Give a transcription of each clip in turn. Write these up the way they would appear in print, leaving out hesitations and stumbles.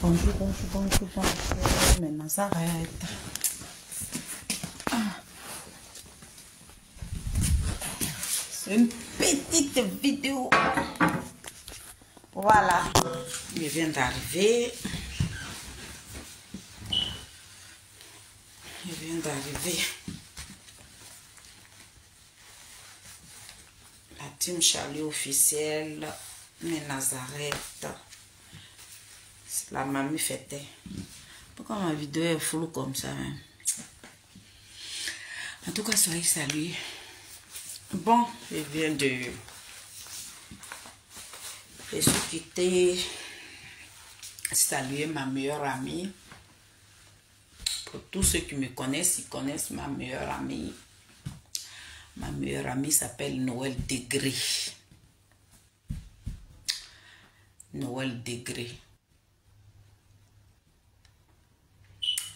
Bonjour, maintenant ça arrête. C'est une petite vidéo. Voilà, il vient d'arriver. La team Charlie officielle, mais Nazareth. La mamie fêtait. Pourquoi ma vidéo est floue comme ça, hein? En tout cas, soyez salués. Bon, je suis quittée. Saluer ma meilleure amie. Pour tous ceux qui me connaissent, ils connaissent ma meilleure amie. Ma meilleure amie s'appelle Noël Degré. Noël Degré.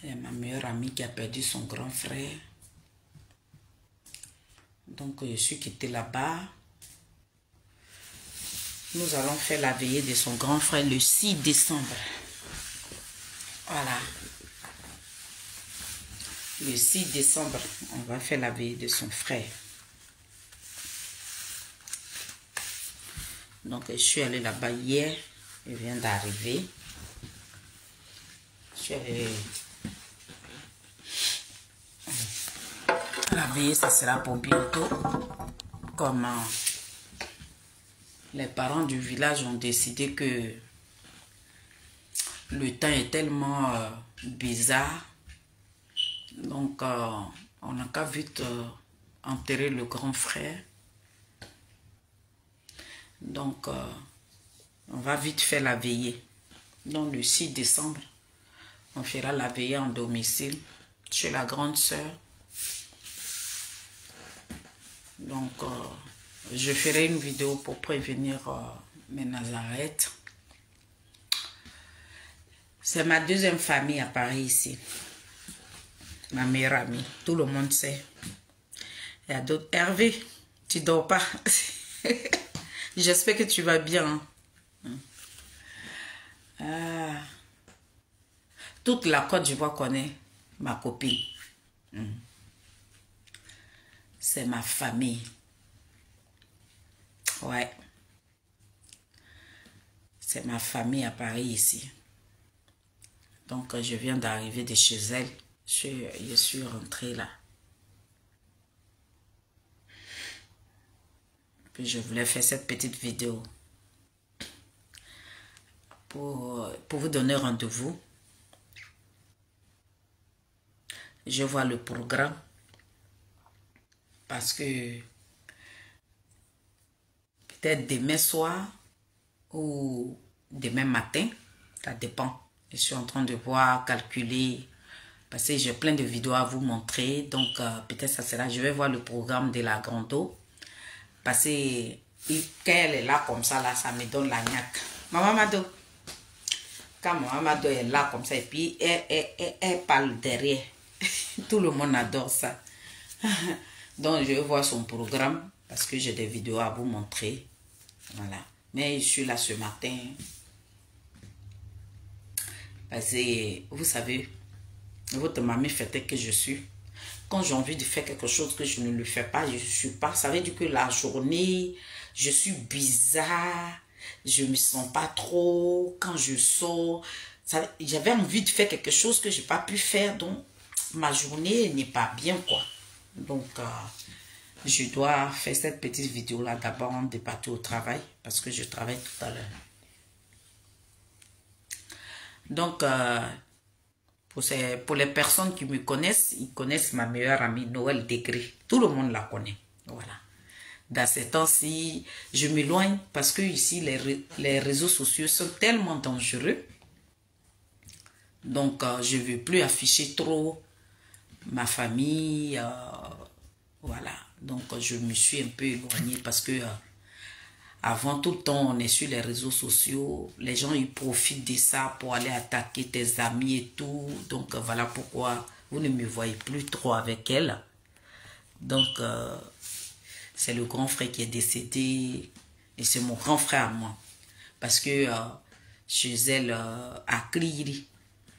C'est ma meilleure amie qui a perdu son grand frère. Donc, je suis quittée là-bas. Nous allons faire la veillée de son grand frère le 6 décembre. Voilà. Le 6 décembre, on va faire la veillée de son frère. Donc, je suis allée là-bas hier. Je viens d'arriver. Je suis allée... La veillée, ça sera pour bientôt. Comme les parents du village ont décidé que le temps est tellement bizarre. Donc, on n'a qu'à vite enterrer le grand frère. Donc, on va vite faire la veillée. Donc, le 6 décembre, on fera la veillée en domicile chez la grande sœur. Donc, je ferai une vidéo pour prévenir mes Nazareth. C'est ma deuxième famille à Paris ici. Ma meilleure amie. Tout le monde sait. Il y a d'autres. Hervé, tu dors pas. J'espère que tu vas bien. Toute la Côte d'Ivoire connaît ma copine. C'est ma famille. Ouais. C'est ma famille à Paris ici. Donc, je viens d'arriver de chez elle. Je suis rentrée là. Puis, je voulais faire cette petite vidéo pour vous donner rendez-vous. Je vois le programme. Parce que peut-être demain soir ou demain matin, ça dépend. Je suis en train de voir, calculer, parce que j'ai plein de vidéos à vous montrer. Donc, peut-être ça sera, je vais voir le programme de la Grando. Parce que quand elle est là comme ça, là, ça me donne la niaque. Maman Mado, quand Maman Mado est là comme ça, et puis elle parle derrière. Tout le monde adore ça. Donc, je vais voir son programme parce que j'ai des vidéos à vous montrer. Voilà. Mais je suis là ce matin. Parce que, vous savez, votre mamie fêtait que je suis. Quand j'ai envie de faire quelque chose que je ne le fais pas, je ne suis pas. Ça veut dire que la journée, je suis bizarre. Je ne me sens pas trop. Quand je sors, j'avais envie de faire quelque chose que je n'ai pas pu faire. Donc, ma journée n'est pas bien, quoi. Donc, je dois faire cette petite vidéo-là d'abord en débattant au travail, parce que je travaille tout à l'heure. Donc, pour les personnes qui me connaissent, ils connaissent ma meilleure amie Noël Degré. Tout le monde la connaît. Voilà. Dans ces temps-ci, je m'éloigne parce que ici, les réseaux sociaux sont tellement dangereux. Donc, je ne veux plus afficher trop ma famille. Voilà. Donc, je me suis un peu éloignée parce que avant, tout le temps, on est sur les réseaux sociaux. Les gens, ils profitent de ça pour aller attaquer tes amis et tout. Donc, voilà pourquoi vous ne me voyez plus trop avec elle. Donc, c'est le grand frère qui est décédé. Et c'est mon grand frère à moi. Parce que chez elle à Kriri.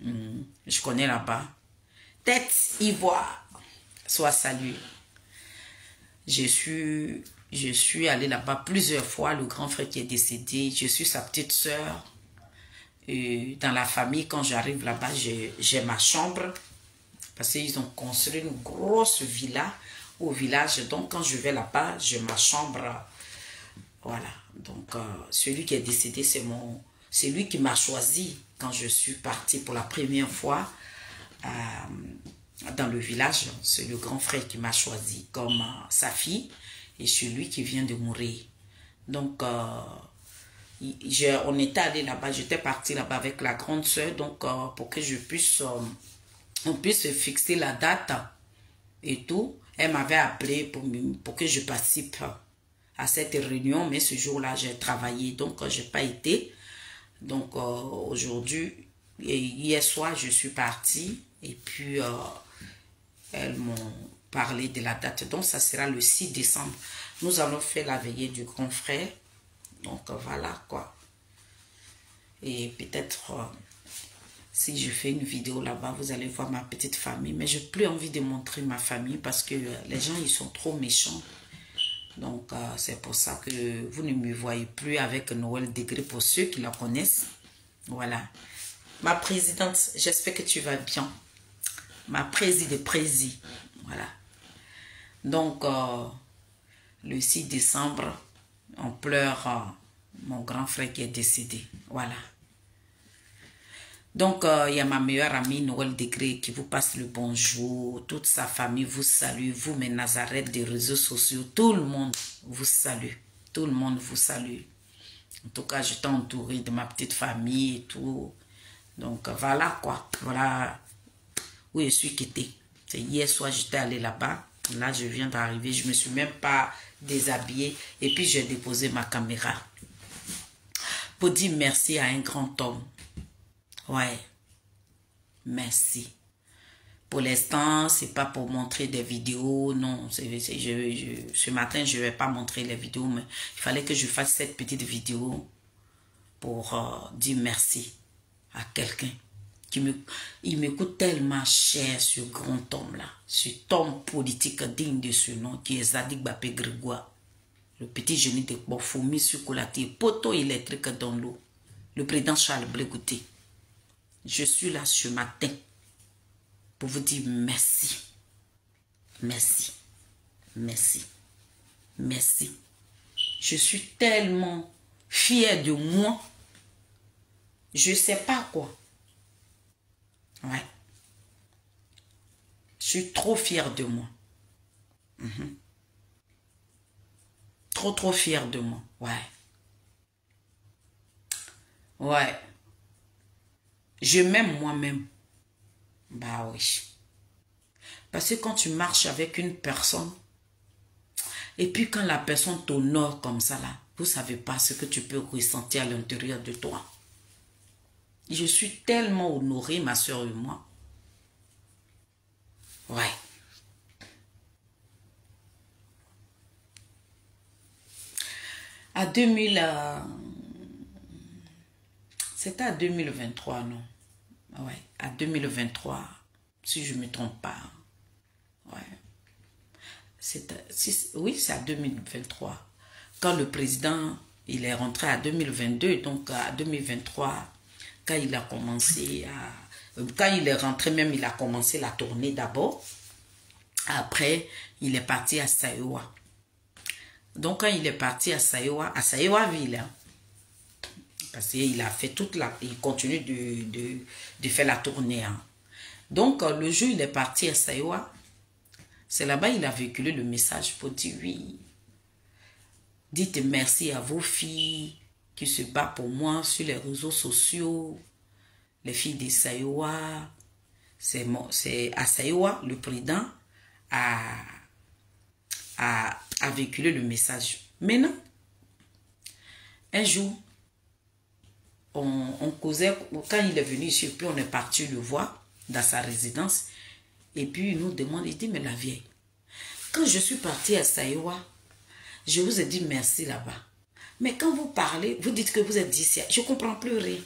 Je connais là-bas. Tête Ivoire, soit salué. Je suis allée là-bas plusieurs fois. Le grand frère qui est décédé, je suis sa petite sœur. Dans la famille, quand j'arrive là-bas, j'ai ma chambre. Parce qu'ils ont construit une grosse villa au village. Donc, quand je vais là-bas, j'ai ma chambre. Voilà. Donc, celui qui est décédé, c'est lui qui m'a choisi quand je suis partie pour la première fois dans le village. C'est le grand frère qui m'a choisi comme sa fille. Et c'est lui qui vient de mourir. Donc, on était allé là-bas. J'étais partie là-bas avec la grande sœur. Donc, pour que je puisse... on puisse fixer la date et tout. Elle m'avait appelé pour que je participe à cette réunion, mais ce jour-là, j'ai travaillé, donc je n'ai pas été. Donc aujourd'hui, hier soir, je suis partie et puis elles m'ont parlé de la date. Donc ça sera le 6 décembre. Nous allons faire la veillée du grand frère. Donc voilà quoi. Et peut-être... si je fais une vidéo là-bas, vous allez voir ma petite famille. Mais je n'ai plus envie de montrer ma famille parce que les gens, ils sont trop méchants. Donc, c'est pour ça que vous ne me voyez plus avec Noël Degré pour ceux qui la connaissent. Voilà. Ma présidente, j'espère que tu vas bien. Ma présidente. Voilà. Donc, le 6 décembre, on pleure mon grand frère qui est décédé. Voilà. Donc, il y a ma meilleure amie Noël Degré qui vous passe le bonjour. Toute sa famille vous salue. Vous, mes Nazareth des réseaux sociaux, tout le monde vous salue. Tout le monde vous salue. En tout cas, j'étais entourée de ma petite famille et tout. Donc, voilà quoi. Voilà où je suis quittée. Hier soir, j'étais allée là-bas. Là, je viens d'arriver. Je ne me suis même pas déshabillée. Et puis, j'ai déposé ma caméra. Pour dire merci à un grand homme. Ouais, merci. Pour l'instant, c'est pas pour montrer des vidéos, non. Ce matin, je vais pas montrer les vidéos, mais il fallait que je fasse cette petite vidéo pour dire merci à quelqu'un il me coûte tellement cher ce grand homme-là, cet homme politique digne de ce nom qui est Zadig Bapé Grégoire, le petit génie de Bofoumi sur Colatier, poteau électrique dans l'eau, le président Charles Blé Gouté. Je suis là ce matin pour vous dire merci. Merci. Merci. Merci. Je suis tellement fière de moi. Je ne sais pas quoi. Ouais. Je suis trop fière de moi. Trop fière de moi. Ouais. Ouais. Je m'aime moi-même. Bah oui. Parce que quand tu marches avec une personne, et puis quand la personne t'honore comme ça là, vous ne savez pas ce que tu peux ressentir à l'intérieur de toi. Je suis tellement honorée, ma soeur et moi. Ouais. À 2000... C'était à 2023, non? Ouais, à 2023, si je ne me trompe pas. Ouais. Oui, c'est à 2023. Quand le président, il est rentré à 2022, donc à 2023, quand il a commencé à... Quand il est rentré même, il a commencé la tournée d'abord. Après, il est parti à Sayoua. Donc, quand il est parti à Sayoua ville, hein, parce qu'il a fait toute la... Il continue de faire la tournée. Hein. Donc, le jour où il est parti à Sayoua, c'est là-bas qu'il a véhiculé le message pour dire oui. Dites merci à vos filles qui se battent pour moi sur les réseaux sociaux. Les filles de Sayoua. C'est à Sayoua, le président a véhiculé le message. Maintenant, un jour, on causait, quand il est venu ici, puis on est parti le voir dans sa résidence. Et puis il nous demande, il dit, mais la vieille, quand je suis partie à Sayoua, je vous ai dit merci là-bas. Mais quand vous parlez, vous dites que vous êtes d'ici, je ne comprends plus rien.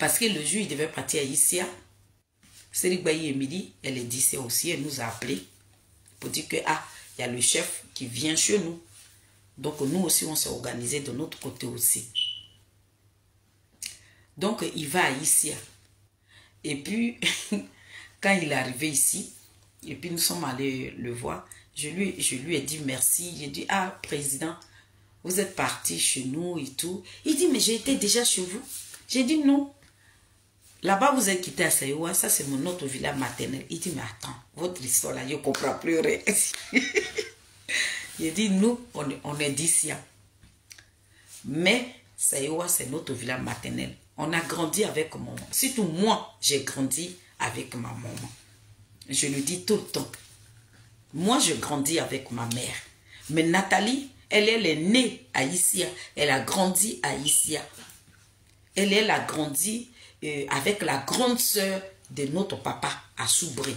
Parce que le jour, il devait partir à Issia. Céline Bailly Emily, elle est d'ici aussi, elle nous a appelé pour dire que, ah, il y a le chef qui vient chez nous. Donc, nous aussi, on s'est organisé de notre côté aussi. Donc, il va à Issia. Et puis, quand il est arrivé ici, et puis nous sommes allés le voir, je lui ai dit merci. J'ai dit, ah, président, vous êtes parti chez nous et tout. Il dit, mais j'ai été déjà chez vous. J'ai dit, non. Là-bas, vous êtes quitté à Saïwa, ça c'est mon autre village maternel. Il dit, mais attends, votre histoire là, je ne comprends plus rien. Il dit, nous, on est d'ici. Mais Saïwa, c'est notre village maternel. On a grandi avec maman. Surtout moi, j'ai grandi avec ma maman. Je le dis tout le temps. Moi, je grandis avec ma mère. Mais Nathalie, elle est née à Issia. Elle a grandi à Issia. Elle a grandi avec la grande sœur de notre papa à Soubré.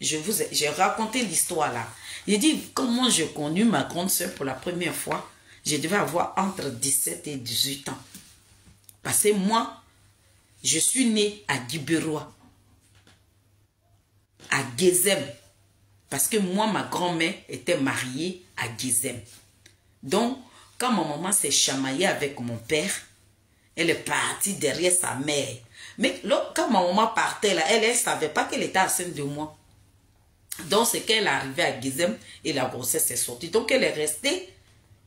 J'ai raconté l'histoire là. J'ai dit comment j'ai connu ma grande sœur pour la première fois. Je devais avoir entre 17 et 18 ans. Parce que moi, je suis née à Guibérois, à Guézem. Parce que moi, ma grand-mère était mariée à Guézem. Donc, quand ma maman s'est chamaillée avec mon père, elle est partie derrière sa mère. Mais quand ma maman partait là, elle ne savait pas qu'elle était enceinte de moi. Donc, c'est qu'elle est arrivée à Guézem et la grossesse est sortie. Donc, elle est restée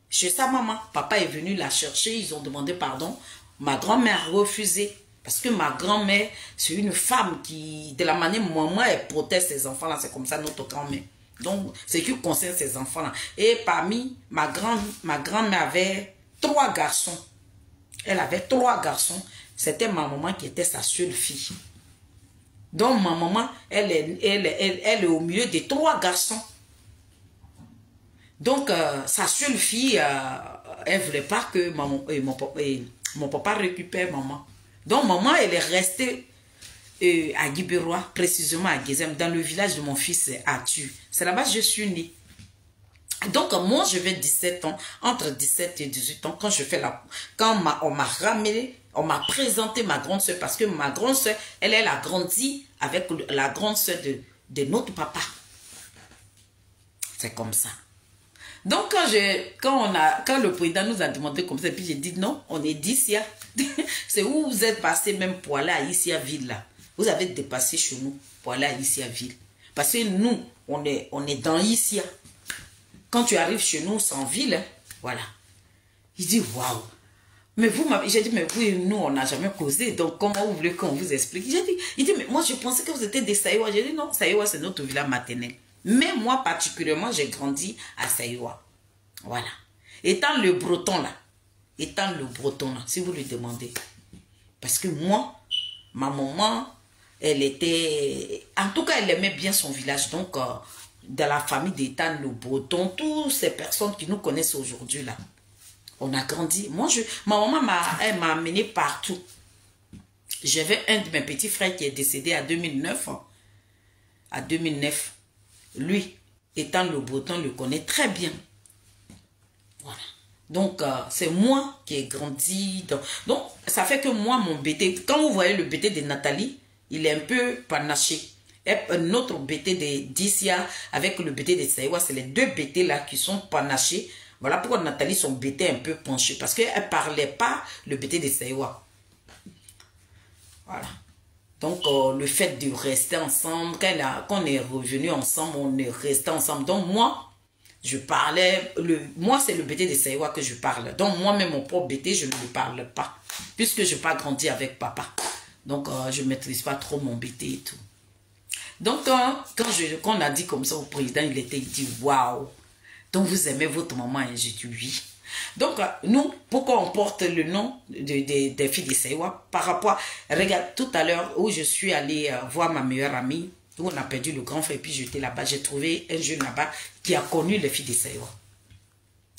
chez sa maman. Papa est venu la chercher, ils ont demandé pardon. Ma grand-mère a refusé. Parce que ma grand-mère, c'est une femme qui, de la manière maman, elle protège ses enfants-là. C'est comme ça notre grand-mère. Donc, c'est qui concerne ses enfants-là. Et parmi, ma grand-mère avait 3 garçons. Elle avait 3 garçons. C'était ma maman qui était sa seule fille. Donc, ma maman, elle est au milieu des 3 garçons. Donc, sa seule fille, elle ne voulait pas que mon papa récupère maman. Donc, maman, elle est restée à Guibérois, précisément à Guézem, dans le village de mon fils Arthur. C'est là-bas que je suis née. Donc, moi, je vais 17 ans, entre 17 et 18 ans, quand on m'a ramené, on m'a présenté ma grande soeur, parce que ma grande soeur, elle a grandi avec la grande soeur de notre papa. C'est comme ça. Donc, quand le président nous a demandé comme ça, puis j'ai dit non, on est d'Issia. C'est où vous êtes passé même pour aller à Issia ville là. Vous avez dépassé chez nous pour aller à Issia ville. Parce que nous, on est dans Issia. Quand tu arrives chez nous sans ville, hein, voilà. Il dit waouh. Mais vous m'avez, j'ai dit mais vous et nous on n'a jamais causé. Donc comment vous voulez qu'on vous explique? Il dit mais moi je pensais que vous étiez des Saïwa. J'ai dit non, Saïwa c'est notre village maternel. Mais moi, particulièrement, j'ai grandi à Saïwa. Voilà. Étant le breton là, si vous lui demandez. Parce que moi, ma maman, elle était... En tout cas, elle aimait bien son village. Donc, dans la famille d'État, le breton, toutes ces personnes qui nous connaissent aujourd'hui là, on a grandi. Moi, ma maman m'a amené partout. J'avais un de mes petits frères qui est décédé à 2009. À 2009. Lui, étant le breton, le connaît très bien. Voilà. Donc, c'est moi qui ai grandi. Donc, ça fait que moi, mon BT, quand vous voyez le BT de Nathalie, il est un peu panaché. Et notre BT d'Issia avec le BT de Saïwa, c'est les 2 BT là qui sont panachés. Voilà pourquoi Nathalie, son BT est un peu penché. Parce qu'elle ne parlait pas le BT de Saïwa. Voilà. Donc, le fait de rester ensemble, quand on est revenu ensemble, on est resté ensemble. Donc, moi, je parlais, moi, c'est le BT de Saïwa que je parle. Donc, moi-même, mon propre BT, je ne lui parle pas. Puisque je n'ai pas grandi avec papa. Donc, je ne maîtrise pas trop mon BT et tout. Donc, quand on a dit comme ça au président, il dit, waouh. Donc, vous aimez votre maman? Et j'ai dit, oui. Donc, nous, pourquoi on porte le nom des filles de Saïwa par rapport, regarde, tout à l'heure où je suis allée voir ma meilleure amie, où on a perdu le grand frère, et puis j'étais là-bas, j'ai trouvé un jeune là-bas qui a connu les filles de Saïwa.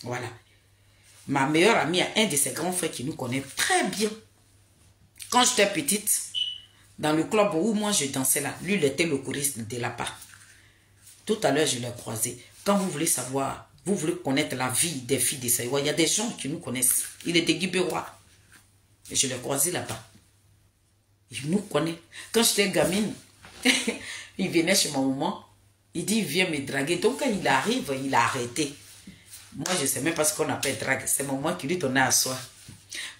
Voilà. Ma meilleure amie a un de ses grands frères qui nous connaît très bien. Quand j'étais petite, dans le club où moi je dansais là, lui il était le choriste de là-bas. Tout à l'heure, je l'ai croisé. Quand vous voulez savoir, vous voulez connaître la vie des filles de Saïwa, il y a des gens qui nous connaissent. Il est de Guibérois. Et je l'ai croisé là-bas. Il nous connaît. Quand j'étais gamine, il venait chez ma maman. Il dit, viens me draguer. Donc, quand il arrive, il a arrêté. Moi, je ne sais même pas ce qu'on appelle drague. C'est maman qui lui donnait à soi.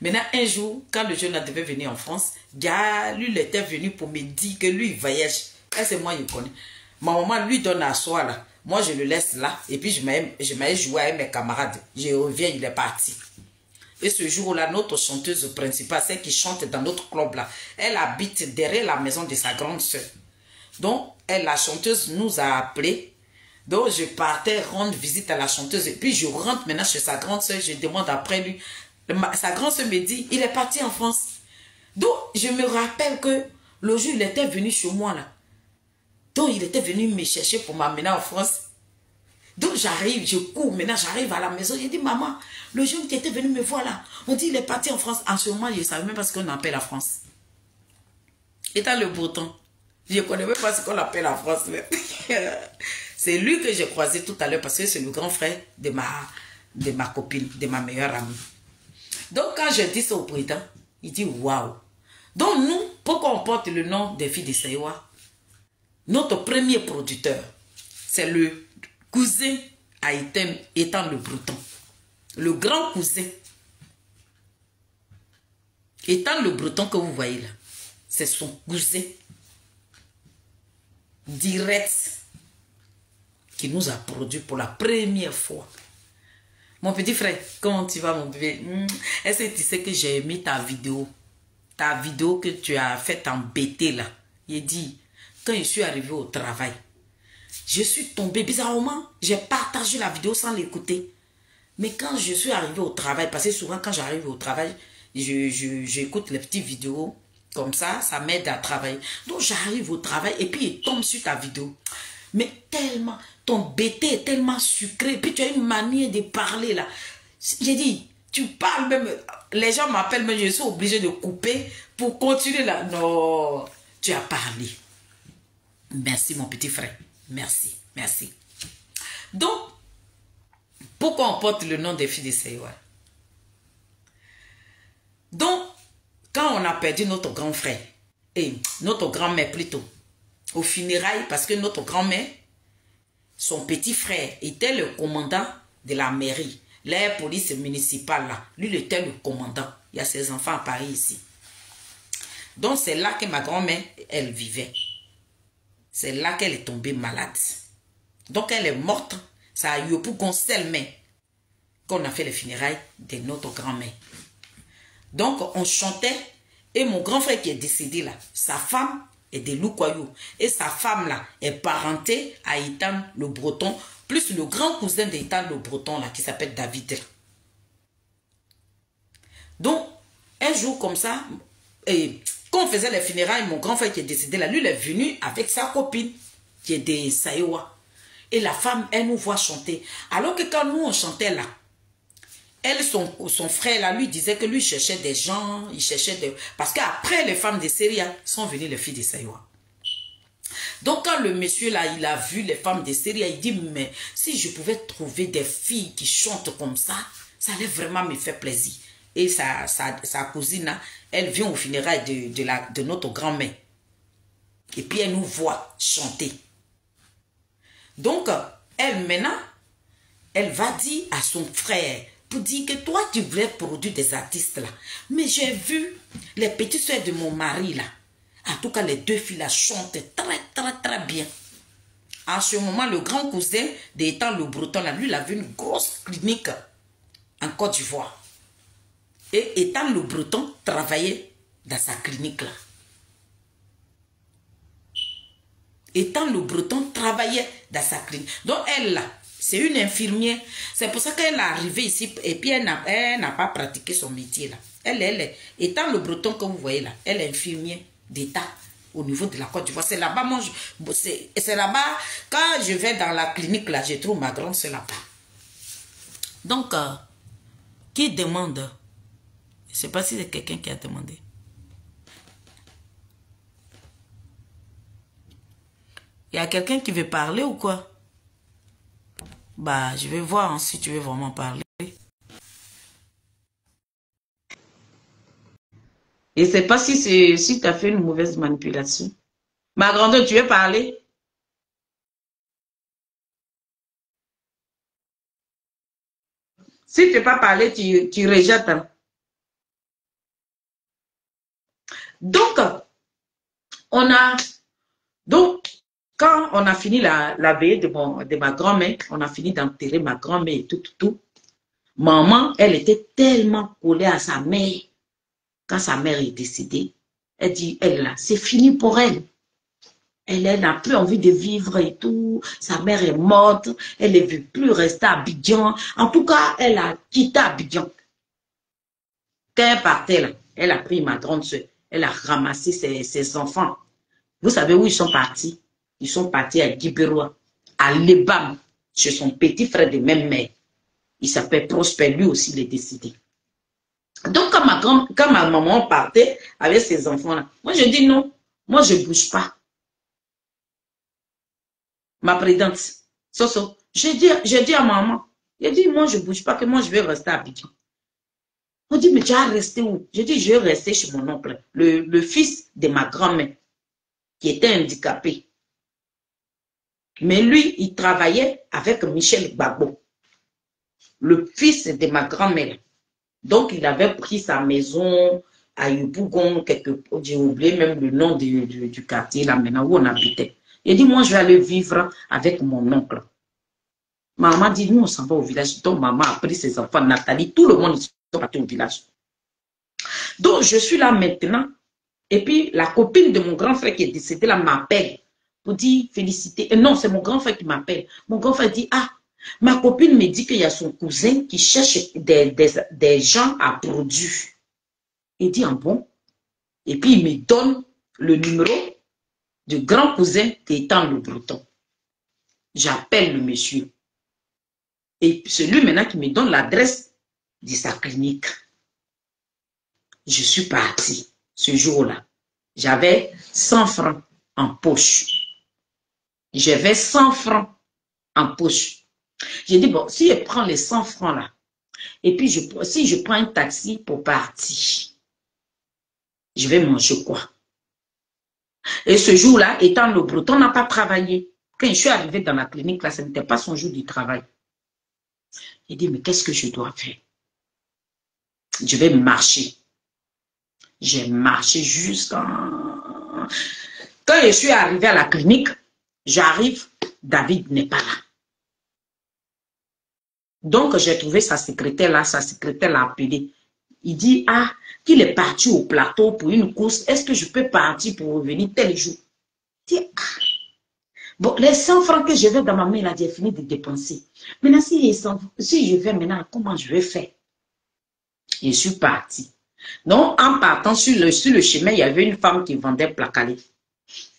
Maintenant, un jour, quand le jeune devait venir en France, lui, il était venu pour me dire que lui, il voyage. Et c'est moi, il connaît. Ma maman lui donne à soi, là. Moi, je le laisse là. Et puis, je m'allais jouer avec mes camarades. Je reviens, il est parti. Et ce jour-là, notre chanteuse principale, celle qui chante dans notre club là, elle habite derrière la maison de sa grande soeur. Donc, la chanteuse nous a appelés. Donc, je partais rendre visite à la chanteuse. Et puis, je rentre maintenant chez sa grande soeur. Je demande après lui. Sa grande soeur me dit, il est parti en France. Donc, je me rappelle que le jour, il était venu chez moi là. Donc, il était venu me chercher pour m'amener en France. Donc, j'arrive, je cours. Maintenant, j'arrive à la maison. J'ai dit, maman, le jeune qui était venu me voir là, on dit, il est parti en France. En ce moment, je ne savais même pas ce qu'on appelle la France. Étant le Breton, je ne connais même pas ce qu'on appelle la France. C'est lui que j'ai croisé tout à l'heure parce que c'est le grand frère de ma copine, de ma meilleure amie. Donc, quand je dis ça au président, il dit, waouh. Donc, nous, pourquoi on porte le nom des filles de Saïwa? Notre premier producteur, c'est le cousin haïtien étant le Breton. Le grand cousin étant le Breton que vous voyez là. C'est son cousin direct qui nous a produit pour la première fois. Mon petit frère, comment tu vas mon bébé? Est-ce que tu sais que j'ai aimé ta vidéo? Ta vidéo que tu as faite en BT là. Il dit, quand je suis arrivé au travail, je suis tombé bizarrement. J'ai partagé la vidéo sans l'écouter. Mais quand je suis arrivé au travail, parce que souvent quand j'arrive au travail, j'écoute les petites vidéos. Comme ça m'aide à travailler. Donc j'arrive au travail et puis il tombe sur ta vidéo. Mais tellement, ton BT est tellement sucré. Puis tu as une manière de parler là. J'ai dit, tu parles même, les gens m'appellent, mais je suis obligé de couper pour continuer là. Non, tu as parlé. Merci mon petit frère. Merci, merci. Donc, pourquoi on porte le nom des filles de Saïwa? Donc, quand on a perdu notre grand frère, et notre grand-mère plutôt, au funérailles, parce que notre grand-mère, son petit frère était le commandant de la mairie, la police municipale là, lui il était le commandant. Il y a ses enfants à Paris ici. Donc c'est là que ma grand-mère, elle vivait. C'est là qu'elle est tombée malade. Donc elle est morte. Ça a eu pour Gonselme qu'on a fait les funérailles de notre grand-mère. Donc on chantait et mon grand frère qui est décédé là, sa femme est de Loukoyou et sa femme là est parentée à Ethan le Breton, plus le grand cousin d'Ethan le Breton là qui s'appelle David. Donc un jour comme ça, et quand on faisait les funérailles, mon grand frère qui est décédé là, lui il est venu avec sa copine qui est de Saïwa. Et la femme, elle nous voit chanter. Alors que quand nous on chantait là, elle, son frère là, lui disait que lui cherchait des gens, il cherchait des... Parce qu'après les femmes de Syria sont venues les filles de Saïwa. Donc quand le monsieur là, il a vu les femmes de Syria, il dit, mais si je pouvais trouver des filles qui chantent comme ça allait vraiment me faire plaisir. Et sa cousine là, elle vient au funérailles de notre grand-mère. Et puis elle nous voit chanter. Donc, elle maintenant, elle va dire à son frère, pour dire que toi, tu voulais produire des artistes là. Mais j'ai vu les petites soeurs de mon mari là. En tout cas, les deux filles là chantent très bien. En ce moment, le grand cousin d'Étant le Breton là, lui, il avait une grosse clinique en Côte d'Ivoire. Et Étant le Breton travaillait dans sa clinique là. Étant le Breton travaillait dans sa clinique. Donc elle là, c'est une infirmière. C'est pour ça qu'elle est arrivée ici et puis elle n'a pas pratiqué son métier là. Elle, étant le Breton que vous voyez là, elle est infirmière d'État au niveau de la Côte d'Ivoire. C'est là-bas, moi, c'est là-bas, quand je vais dans la clinique là, je trouve ma grande soeur là-bas. Donc, qui demande? Je ne sais pas si c'est quelqu'un qui a demandé. Il y a quelqu'un qui veut parler ou quoi? Bah, je vais voir hein, si tu veux vraiment parler. Et c'est pas si tu as fait une mauvaise manipulation. Ma grande, tu veux parler? Si tu ne peux pas parler, tu rejettes. Hein. Donc, on a... Donc, quand on a fini la veillée de ma grand-mère, on a fini d'enterrer ma grand-mère et tout. Maman, elle était tellement collée à sa mère. Quand sa mère est décédée, elle dit, elle là, c'est fini pour elle. Elle n'a plus envie de vivre et tout. Sa mère est morte. Elle ne veut plus rester à Abidjan. En tout cas, elle a quitté Abidjan. Quand elle partait là, elle a pris ma grande soeur. Elle a ramassé ses enfants. Vous savez où ils sont partis? Ils sont partis à Guibérois, à Lebam, chez son petit frère de même mère. Il s'appelle Prosper, lui aussi, il est décédé. Donc, quand ma maman partait avec ses enfants-là, moi, je dis non, moi, je ne bouge pas. Ma présidente, Soso, j'ai dit à maman, j'ai dit, moi, je ne bouge pas, que moi, je vais rester à Abidjan. On dit, mais tu as resté où? J'ai dit, je vais rester chez mon oncle, le fils de ma grand-mère, qui était handicapé. Mais lui, il travaillait avec Michel Gbagbo, le fils de ma grand-mère. Donc, il avait pris sa maison à Yopougon, j'ai oublié même le nom du quartier, là maintenant, où on habitait. Il dit, moi, je vais aller vivre avec mon oncle. Maman dit, nous, on s'en va au village. Donc, maman a pris ses enfants, Nathalie, tout le monde est parti au village. Donc, je suis là maintenant. Et puis, la copine de mon grand frère qui est décédé là m'appelle pour dire féliciter. Et non, c'est mon grand frère qui m'appelle. Mon grand frère dit, ah, ma copine me dit qu'il y a son cousin qui cherche des gens à produire. Il dit, ah bon? Et puis, il me donne le numéro du grand cousin d'Étang le Breton. J'appelle le monsieur. Et c'est lui maintenant qui me donne l'adresse de sa clinique. Je suis parti ce jour-là. J'avais 100 francs en poche. J'avais 100 francs en poche. J'ai dit, bon, si je prends les 100 francs là, et puis si je prends un taxi pour partir, je vais manger quoi? Et ce jour-là, étant le Breton, n'a pas travaillé. Quand je suis arrivée dans la clinique, là, ce n'était pas son jour du travail. J'ai dit, mais qu'est-ce que je dois faire? Je vais marcher. J'ai marché jusqu'à... Quand je suis arrivée à la clinique, j'arrive, David n'est pas là. Donc, j'ai trouvé sa secrétaire l'a appelé. Il dit, ah, qu'il est parti au plateau pour une course. Est-ce que je peux partir pour revenir tel jour? Je dis, ah. Bon, les 100 francs que je vais dans ma main, là, j'ai fini de dépenser. Maintenant, si je vais maintenant, comment je vais faire? Je suis parti. Donc, en partant sur le chemin, il y avait une femme qui vendait placalé.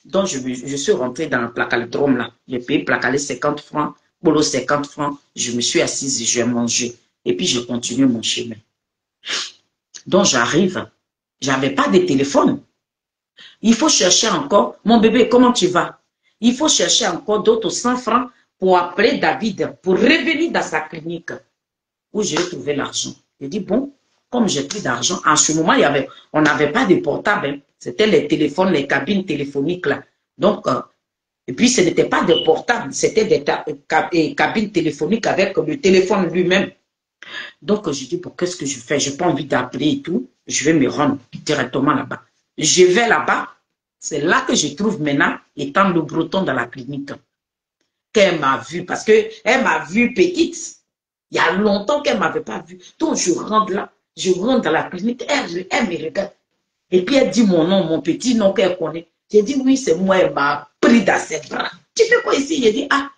Donc, je suis rentré dans le placalodrome là. J'ai payé placalé 50 francs, bolo 50 francs. Je me suis assise, je mangé. Et puis, je continue mon chemin. Donc, j'arrive. J'avais pas de téléphone. Il faut chercher encore. Mon bébé, comment tu vas? Il faut chercher encore d'autres 100 francs pour appeler David, pour revenir dans sa clinique où j'ai trouvé l'argent. J'ai dit, bon, comme j'ai plus d'argent, en ce moment, on n'avait pas de portable. Hein. C'était les téléphones, les cabines téléphoniques là. Donc, et puis ce n'était pas des portables, c'était des cabines téléphoniques avec le téléphone lui-même. Donc, je dis, bon, qu'est-ce que je fais? Je n'ai pas envie d'appeler et tout. Je vais me rendre directement là-bas. Je vais là-bas. C'est là que je trouve maintenant, étant le Breton dans la clinique, qu'elle m'a vu, parce qu'elle m'a vu petite. Il y a longtemps qu'elle ne m'avait pas vue. Donc, je rentre là, je rentre dans la clinique, elle me regarde. Et puis, elle dit mon nom, mon petit nom qu'elle connaît. J'ai dit, oui, c'est moi, elle m'a pris dans ses bras. Tu fais quoi ici? J'ai dit, ah,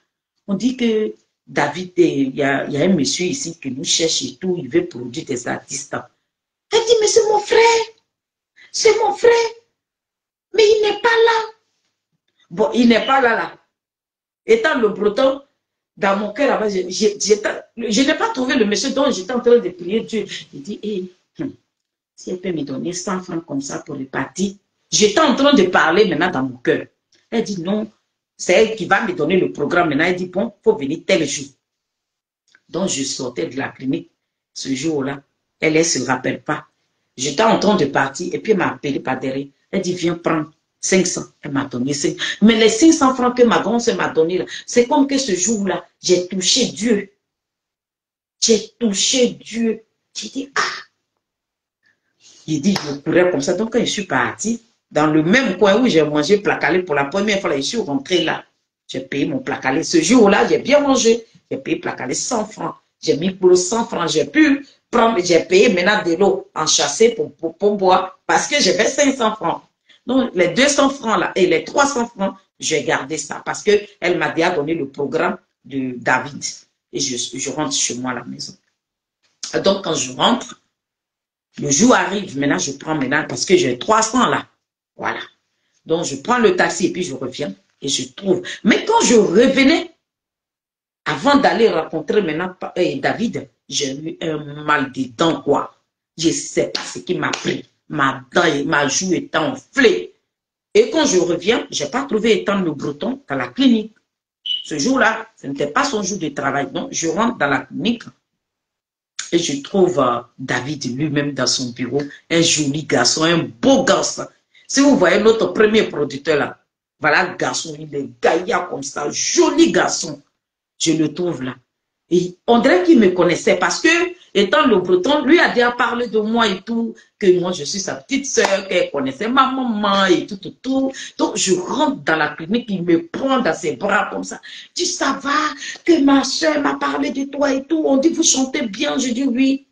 on dit que David, il y a un monsieur ici qui nous cherche et tout, il veut produire des artistes. Elle dit, mais c'est mon frère. C'est mon frère. Mais il n'est pas là. Bon, il n'est pas là. Étant le Breton, dans mon cœur, là-bas, je n'ai pas trouvé le monsieur dont j'étais en train de prier Dieu. Il dit, hey, si elle peut me donner 100 francs comme ça pour repartir. J'étais en train de parler maintenant dans mon cœur. Elle dit, non, c'est elle qui va me donner le programme. Maintenant, elle dit, bon, il faut venir tel jour. Donc, je sortais de la clinique ce jour-là. Elle ne se rappelle pas. J'étais en train de partir et puis elle m'a appelé par derrière. Elle dit, viens prendre 500. Elle m'a donné 500. Mais les 500 francs que ma grand-sœur m'a donné, c'est comme que ce jour-là, j'ai touché Dieu. J'ai touché Dieu. J'ai dit, ah. Il dit, je courais comme ça. Donc, quand je suis parti, dans le même coin où j'ai mangé placalé pour la première fois, je suis rentré là. J'ai payé mon placalé. Ce jour-là, j'ai bien mangé. J'ai payé placalé 100 francs. J'ai mis pour le 100 francs. J'ai pu prendre, j'ai payé maintenant de l'eau enchâssée pour boire parce que j'ai fait 500 francs. Donc, les 200 francs là et les 300 francs, j'ai gardé ça parce qu'elle m'a déjà donné le programme de David. Et je rentre chez moi à la maison. Donc, quand je rentre, le jour arrive, maintenant je prends maintenant parce que j'ai 300 là. Voilà. Donc, je prends le taxi et puis je reviens et je trouve. Mais quand je revenais, avant d'aller rencontrer maintenant David, j'ai eu un mal de dents, quoi. Je ne sais pas ce qui m'a pris. Ma dent et ma joue étaient enflées. Et quand je reviens, je n'ai pas trouvé étendre le breton dans la clinique. Ce jour-là, ce n'était pas son jour de travail. Donc, je rentre dans la clinique et je trouve David lui-même dans son bureau, un joli garçon, un beau garçon. Si vous voyez notre premier producteur là, voilà le garçon, il est gaillard comme ça, joli garçon. Je le trouve là. Et on dirait qu'il me connaissait parce que, étant le breton, lui a déjà parlé de moi et tout, que moi je suis sa petite soeur, qu'elle connaissait ma maman et tout, tout, tout. Donc je rentre dans la clinique, il me prend dans ses bras comme ça. Tu dis, ça va, que ma soeur m'a parlé de toi et tout. On dit, vous chantez bien. Je dis, oui.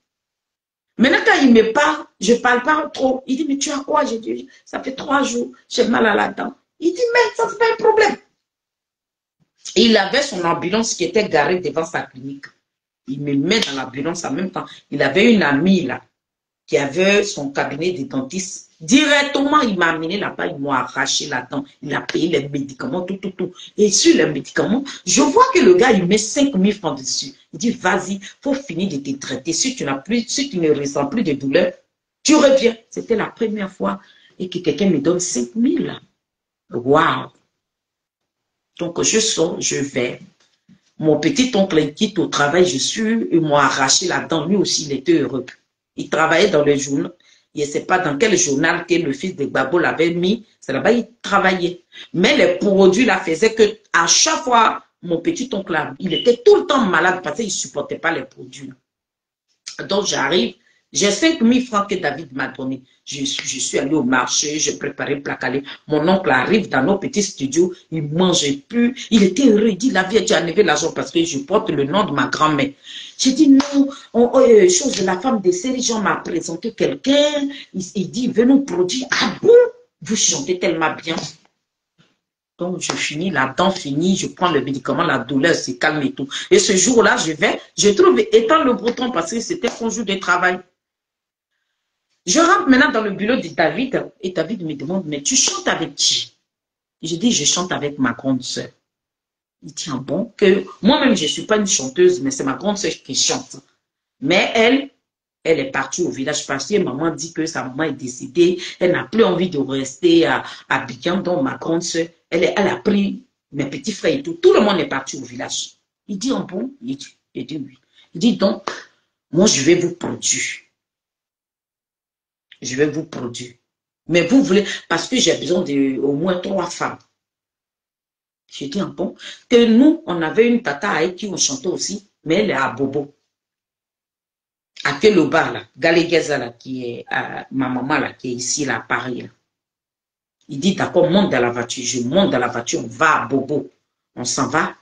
Maintenant, quand il me parle, je ne parle pas trop. Il dit, mais tu as quoi? Je dis, ça fait 3 jours, j'ai mal à la dent. Il dit, mais ça, c'est pas un problème. Et il avait son ambulance qui était garée devant sa clinique. Il me met dans l'ambulance en même temps. Il avait une amie là, qui avait son cabinet de dentiste. Directement, il m'a amené là-bas, il m'a arraché la dent. Il a payé les médicaments, tout, tout, tout. Et sur les médicaments, je vois que le gars, il met 5 000 francs dessus. Il dit, vas-y, il faut finir de te traiter. Si tu ne ressens plus de douleur, tu reviens. C'était la première fois et que quelqu'un me donne 5 000. Waouh! Donc, je sors, je vais. Mon petit oncle quitte au travail, ils m'ont arraché la dent. Lui aussi, il était heureux. Il travaillait dans le journal. Je ne sais pas dans quel journal que le fils de Gbagbo l'avait mis. C'est là-bas il travaillait. Mais les produits là faisaient que à chaque fois, mon petit oncle, il était tout le temps malade parce qu'il ne supportait pas les produits. Donc, j'arrive. J'ai 5 000 francs que David m'a donné. Je suis allé au marché, j'ai préparé le placalé. Mon oncle arrive dans nos petits studios, il ne mangeait plus. Il était heureux, il dit, la vie a dû enlever l'argent parce que je porte le nom de ma grand-mère. J'ai dit, non, chose de la femme des séries, Jean m'a présenté quelqu'un. Il dit, venez nous produire. Ah bon? Vous chantez tellement bien. Donc, je finis, la dent finie, je prends le médicament, la douleur se calme et tout. Et ce jour-là, je trouve, étant le breton, parce que c'était son jour de travail. Je rentre maintenant dans le bureau de David et David me demande, mais tu chantes avec qui? Je dis, je chante avec ma grande soeur. Il dit, ah bon, que moi-même, je ne suis pas une chanteuse, mais c'est ma grande soeur qui chante. Mais elle est partie au village parce que maman dit que sa maman est décédée, elle n'a plus envie de rester à Abidjan, donc ma grande soeur, elle a pris mes petits frères et tout. Tout le monde est parti au village. Il dit, ah bon? Il dit oui. Il dit, donc, moi, je vais vous produire. Je vais vous produire. Mais vous voulez, parce que j'ai besoin d'au moins 3 femmes. J'ai dit, ah bon, que nous, on avait une tata avec qui on chantait aussi, mais elle est à Bobo. À Keloba, là, Galégueza, là, qui est ma maman, là, qui est ici, là, à Paris. Là. Il dit, d'accord, monte dans la voiture. Je monte dans la voiture, on va à Bobo. On s'en va.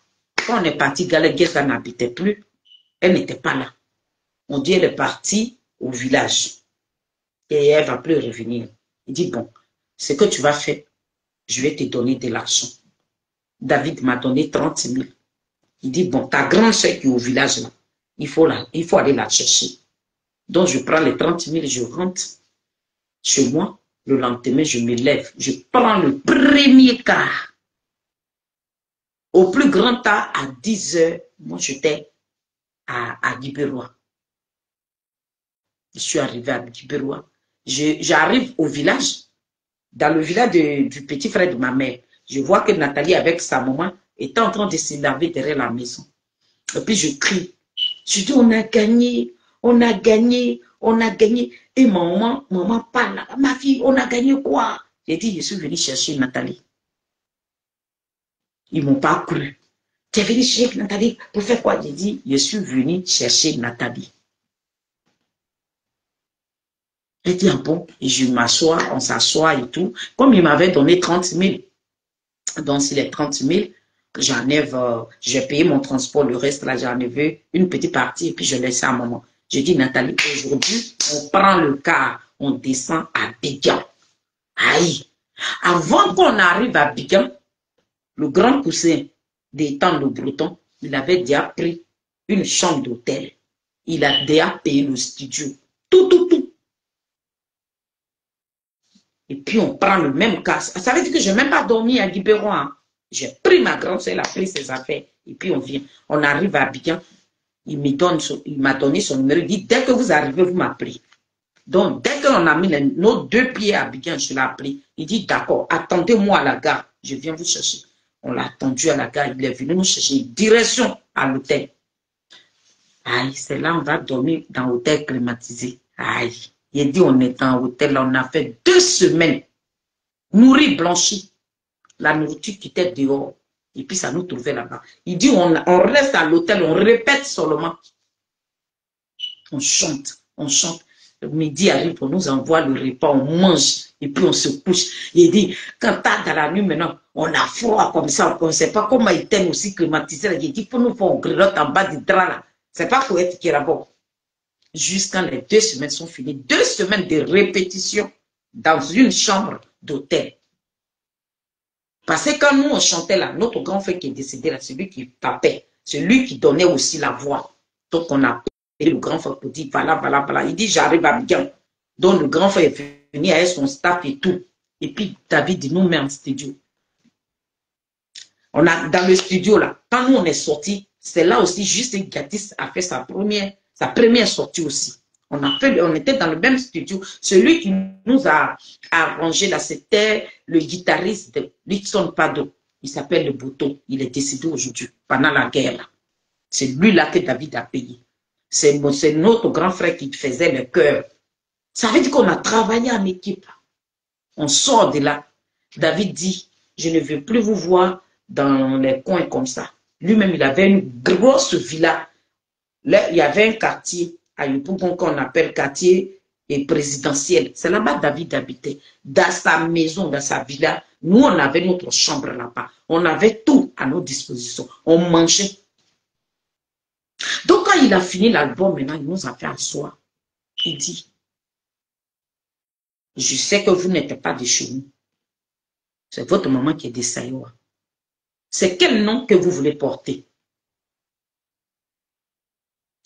Quand on est parti, Galégueza n'habitait plus. Elle n'était pas là. On dit, elle est partie au village. Et elle ne va plus revenir. Il dit, bon, ce que tu vas faire, je vais te donner de l'argent. David m'a donné 30 000. Il dit, bon, ta grande soeur qui est au village, là, il faut aller la chercher. Donc, je prends les 30 000, je rentre chez moi. Le lendemain, je me lève. Je prends le premier car. Au plus grand tard, à 10 h, moi, j'étais à Guibérois. Je suis arrivé à Guibérois. J'arrive au village, dans le village du petit frère de ma mère. Je vois que Nathalie, avec sa maman, est en train de se laver derrière la maison. Et puis je crie. Je dis, on a gagné, on a gagné. Et maman parle, ma fille, on a gagné quoi? J'ai dit, je suis venue chercher Nathalie. Ils ne m'ont pas cru. Tu es venu chercher Nathalie pour faire quoi? J'ai dit, je suis venu chercher Nathalie. J'ai dit, ah bon, et je m'assois, on s'assoit et tout. Comme il m'avait donné 30 000, donc si les 30 000, j'enlève, j'ai payé mon transport, le reste là, j'enlève une petite partie et puis je laisse à maman. Je dis, Nathalie, aujourd'hui, on prend le car, on descend à Bigan. Aïe! Avant qu'on arrive à Bigan, le grand cousin d'Étang le Breton, il avait déjà pris une chambre d'hôtel. Il a déjà payé le studio. Tout. Et puis on prend le même cas. Ça veut dire que je n'ai même pas dormi à Guibéron. Hein. J'ai pris ma grande soeur, elle a pris ses affaires. Et puis on vient. On arrive à Abidjan. Il m'a donné son numéro. Il dit, dès que vous arrivez, vous m'appelez. Donc, dès qu'on a mis nos 2 pieds à Abidjan, je l'ai appelé. Il dit, d'accord, attendez-moi à la gare. Je viens vous chercher. On l'a attendu à la gare. Il est venu nous chercher. Direction à l'hôtel. Aïe, c'est là on va dormir dans l'hôtel climatisé. Aïe. Il dit, on est en hôtel, là, on a fait 2 semaines. Nourri, blanchi. La nourriture qui était dehors. Et puis ça nous trouvait là-bas. Il dit, on reste à l'hôtel, on répète seulement. On chante, on chante. Le midi arrive, on nous envoie le repas, on mange. Et puis on se couche. Il dit, quand t'as dans la nuit maintenant, on a froid comme ça, on ne sait pas comment il t'aime aussi climatisé. Il dit, pour nous faire un grelot en bas du drap là. C'est pas pour être qui est là-bas. Jusqu'à les 2 semaines sont finies. 2 semaines de répétition dans une chambre d'hôtel. Parce que quand nous on chantait là, notre grand frère qui est décédé là, c'est lui qui tapait, c'est lui qui donnait aussi la voix. Donc on a appelé le grand frère pour dire voilà. Il dit j'arrive à bien. Donc le grand frère est venu avec son staff et tout. Et puis David dit nous met en studio. On a dans le studio là, quand nous on est sortis, c'est là aussi juste Gatis a fait sa première sortie aussi. On était dans le même studio. Celui qui nous a arrangé là, c'était le guitariste de Lixon Pado. Il s'appelle le Bouton. Il est décédé aujourd'hui, pendant la guerre. C'est lui là que David a payé. C'est notre grand frère qui faisait le chœur. Ça veut dire qu'on a travaillé en équipe. On sort de là. David dit, je ne veux plus vous voir dans les coins comme ça. Lui-même, il avait une grosse villa. Là, il y avait un quartier à Yopougon qu'on appelle quartier présidentiel. C'est là-bas David habitait. Dans sa maison, dans sa villa, nous, on avait notre chambre là-bas. On avait tout à nos dispositions. On mangeait. Donc, quand il a fini l'album, maintenant, il nous a fait asseoir. Il dit, je sais que vous n'êtes pas de chez nous. C'est votre maman qui est de Sayoua. C'est quel nom que vous voulez porter?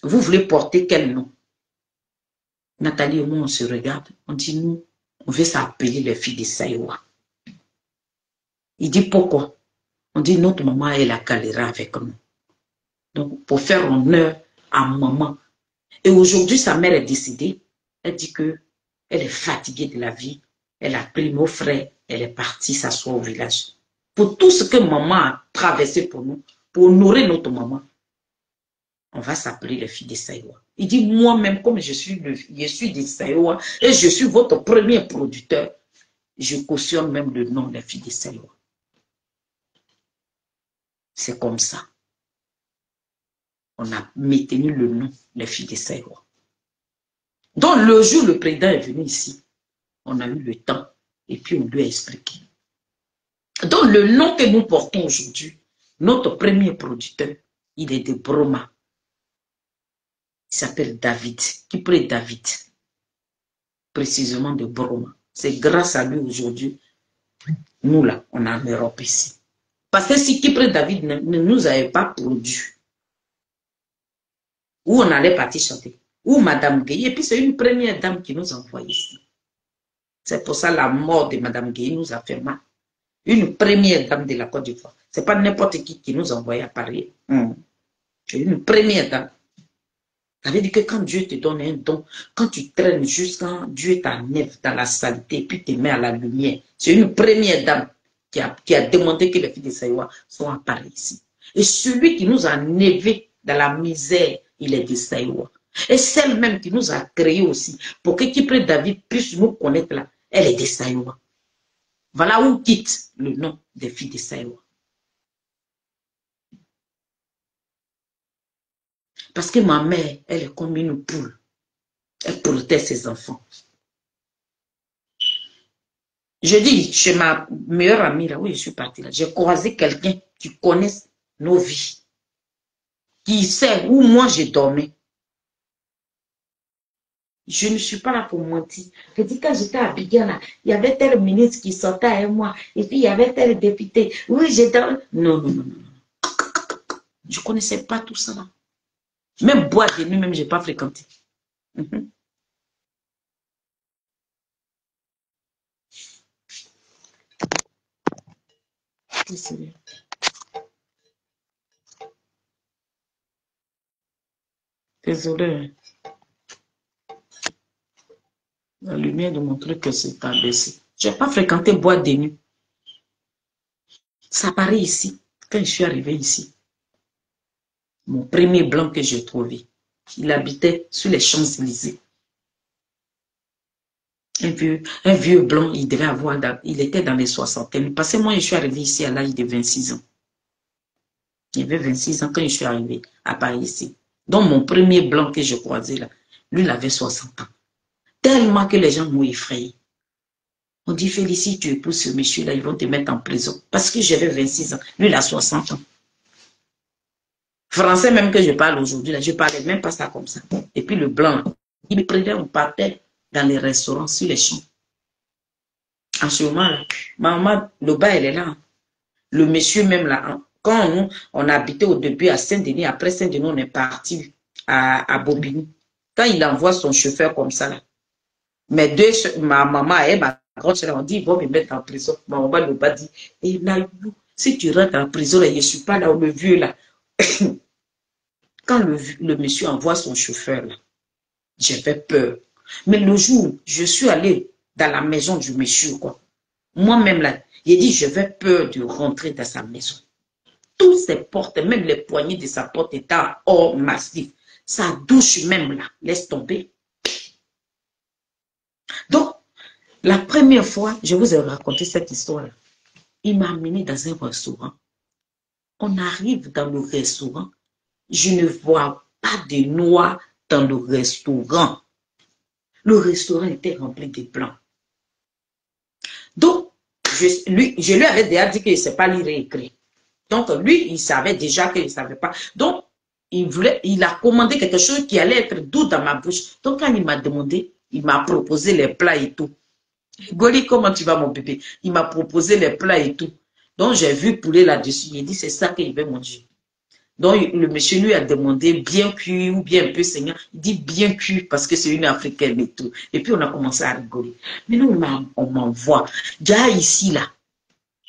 Vous voulez porter quel nom? Nathalie et moi, on se regarde. On dit, nous, on veut s'appeler les filles de Sayoua. Il dit, pourquoi? On dit, notre maman, elle a galéré avec nous. Donc, pour faire honneur à maman. Et aujourd'hui, sa mère est décédée. Elle dit que elle est fatiguée de la vie. Elle a pris nos frères. Elle est partie s'asseoir au village. Pour tout ce que maman a traversé pour nous, pour nourrir notre maman, on va s'appeler les filles de Sayoua. Il dit, moi-même, comme je suis de Sayoua et je suis votre premier producteur, je cautionne même le nom des filles de Sayoua. C'est comme ça. On a maintenu le nom des filles de Sayoua. Donc, le jour où le président est venu ici, on a eu le temps et puis on lui a expliqué. Donc, le nom que nous portons aujourd'hui, notre premier producteur, il est de Broma. Il s'appelle David. Qui prête David? Précisément de Broma. C'est grâce à lui aujourd'hui, nous là, on est en Europe ici. Parce que si Kipre David ne nous avait pas produit, où on allait partir chanter, ou Madame Gueye, et puis c'est une première dame qui nous envoie ici. C'est pour ça la mort de Madame Gueye nous a fait mal. Une première dame de la Côte d'Ivoire. Ce n'est pas n'importe qui nous envoie à Paris. C'est une première dame. Ça veut dire que quand Dieu te donne un don, quand tu traînes jusqu'à Dieu t'enlève dans la saleté, puis te met à la lumière, c'est une première dame qui a demandé que les filles de Sayoua soient à Paris ici. Et celui qui nous a enlevés dans la misère, il est de Sayoua. Et celle même qui nous a créés aussi, pour que Kipre David puisse nous connaître là, elle est des Saïwa. Voilà où quitte le nom des filles des Saïwa. Parce que ma mère, elle est comme une poule. Elle protège ses enfants. Je dis, chez ma meilleure amie, là où je suis partie, là, j'ai croisé quelqu'un qui connaît nos vies, qui sait où moi j'ai dormi. Je ne suis pas là pour mentir. Je dis, quand j'étais à Bigana, il y avait tel ministre qui sortait avec moi, et puis il y avait tel député. Oui, j'étais... Non, non, non, non. Je ne connaissais pas tout ça là. Même boîte de nuit, même, je n'ai pas fréquenté. Désolé. Désolé. La lumière de mon truc s'est abaissée. Je n'ai pas fréquenté boîte de nuit. Ça paraît ici, quand je suis arrivée ici. Mon premier blanc que j'ai trouvé, il habitait sur les Champs-Élysées. Un vieux blanc, il devait avoir, il était dans les soixantaines. Parce que moi, je suis arrivée ici à l'âge de 26 ans. Il avait 26 ans quand je suis arrivée à Paris ici. Donc, mon premier blanc que je croisais là, lui, il avait 60 ans. Tellement que les gens m'ont effrayé. On dit, Félicie, tu épouses ce monsieur-là, ils vont te mettre en prison. Parce que j'avais 26 ans. Lui, il a 60 ans. Français même que je parle aujourd'hui, là, je ne parlais même pas ça comme ça. Et puis le blanc, il me prenait, on partait dans les restaurants, sur les champs. En ce moment-là, maman, le bas, elle est là. Le monsieur même là, quand on habitait au début à Saint-Denis, après Saint-Denis, on est parti à Bobigny. Quand il envoie son chauffeur comme ça, là, ma maman et ma grande soeur, on dit, ils vont me mettre en prison. Ma maman le bas dit, et Naïbou, si tu rentres en prison, là, je ne suis pas là, le vieux là. Quand le monsieur envoie son chauffeur, j'avais peur. Mais le jour, je suis allée dans la maison du monsieur, quoi. Moi-même, là, il dit, j'avais peur de rentrer dans sa maison. Toutes ses portes, même les poignées de sa porte étaient hors massif. Sa douche même, là, laisse tomber. Donc, la première fois, je vous ai raconté cette histoire-là. Il m'a amené dans un restaurant. On arrive dans le restaurant. Je ne vois pas de noix dans le restaurant. Le restaurant était rempli de blancs. Donc, je lui avais déjà dit qu'il ne sait pas lire et écrire. Donc, lui, il savait déjà qu'il ne savait pas. Donc, il a commandé quelque chose qui allait être doux dans ma bouche. Donc, quand il m'a demandé, il m'a proposé les plats et tout. Goli, comment tu vas, mon bébé? Il m'a proposé les plats et tout. Donc, j'ai vu poulet là-dessus. Il dit, c'est ça qu'il veut manger. Donc, le monsieur lui a demandé bien cuit ou bien un peu saignant. Il dit bien cuit parce que c'est une africaine et tout. Et puis, on a commencé à rigoler. Mais nous, on m'envoie. Déjà ici, là,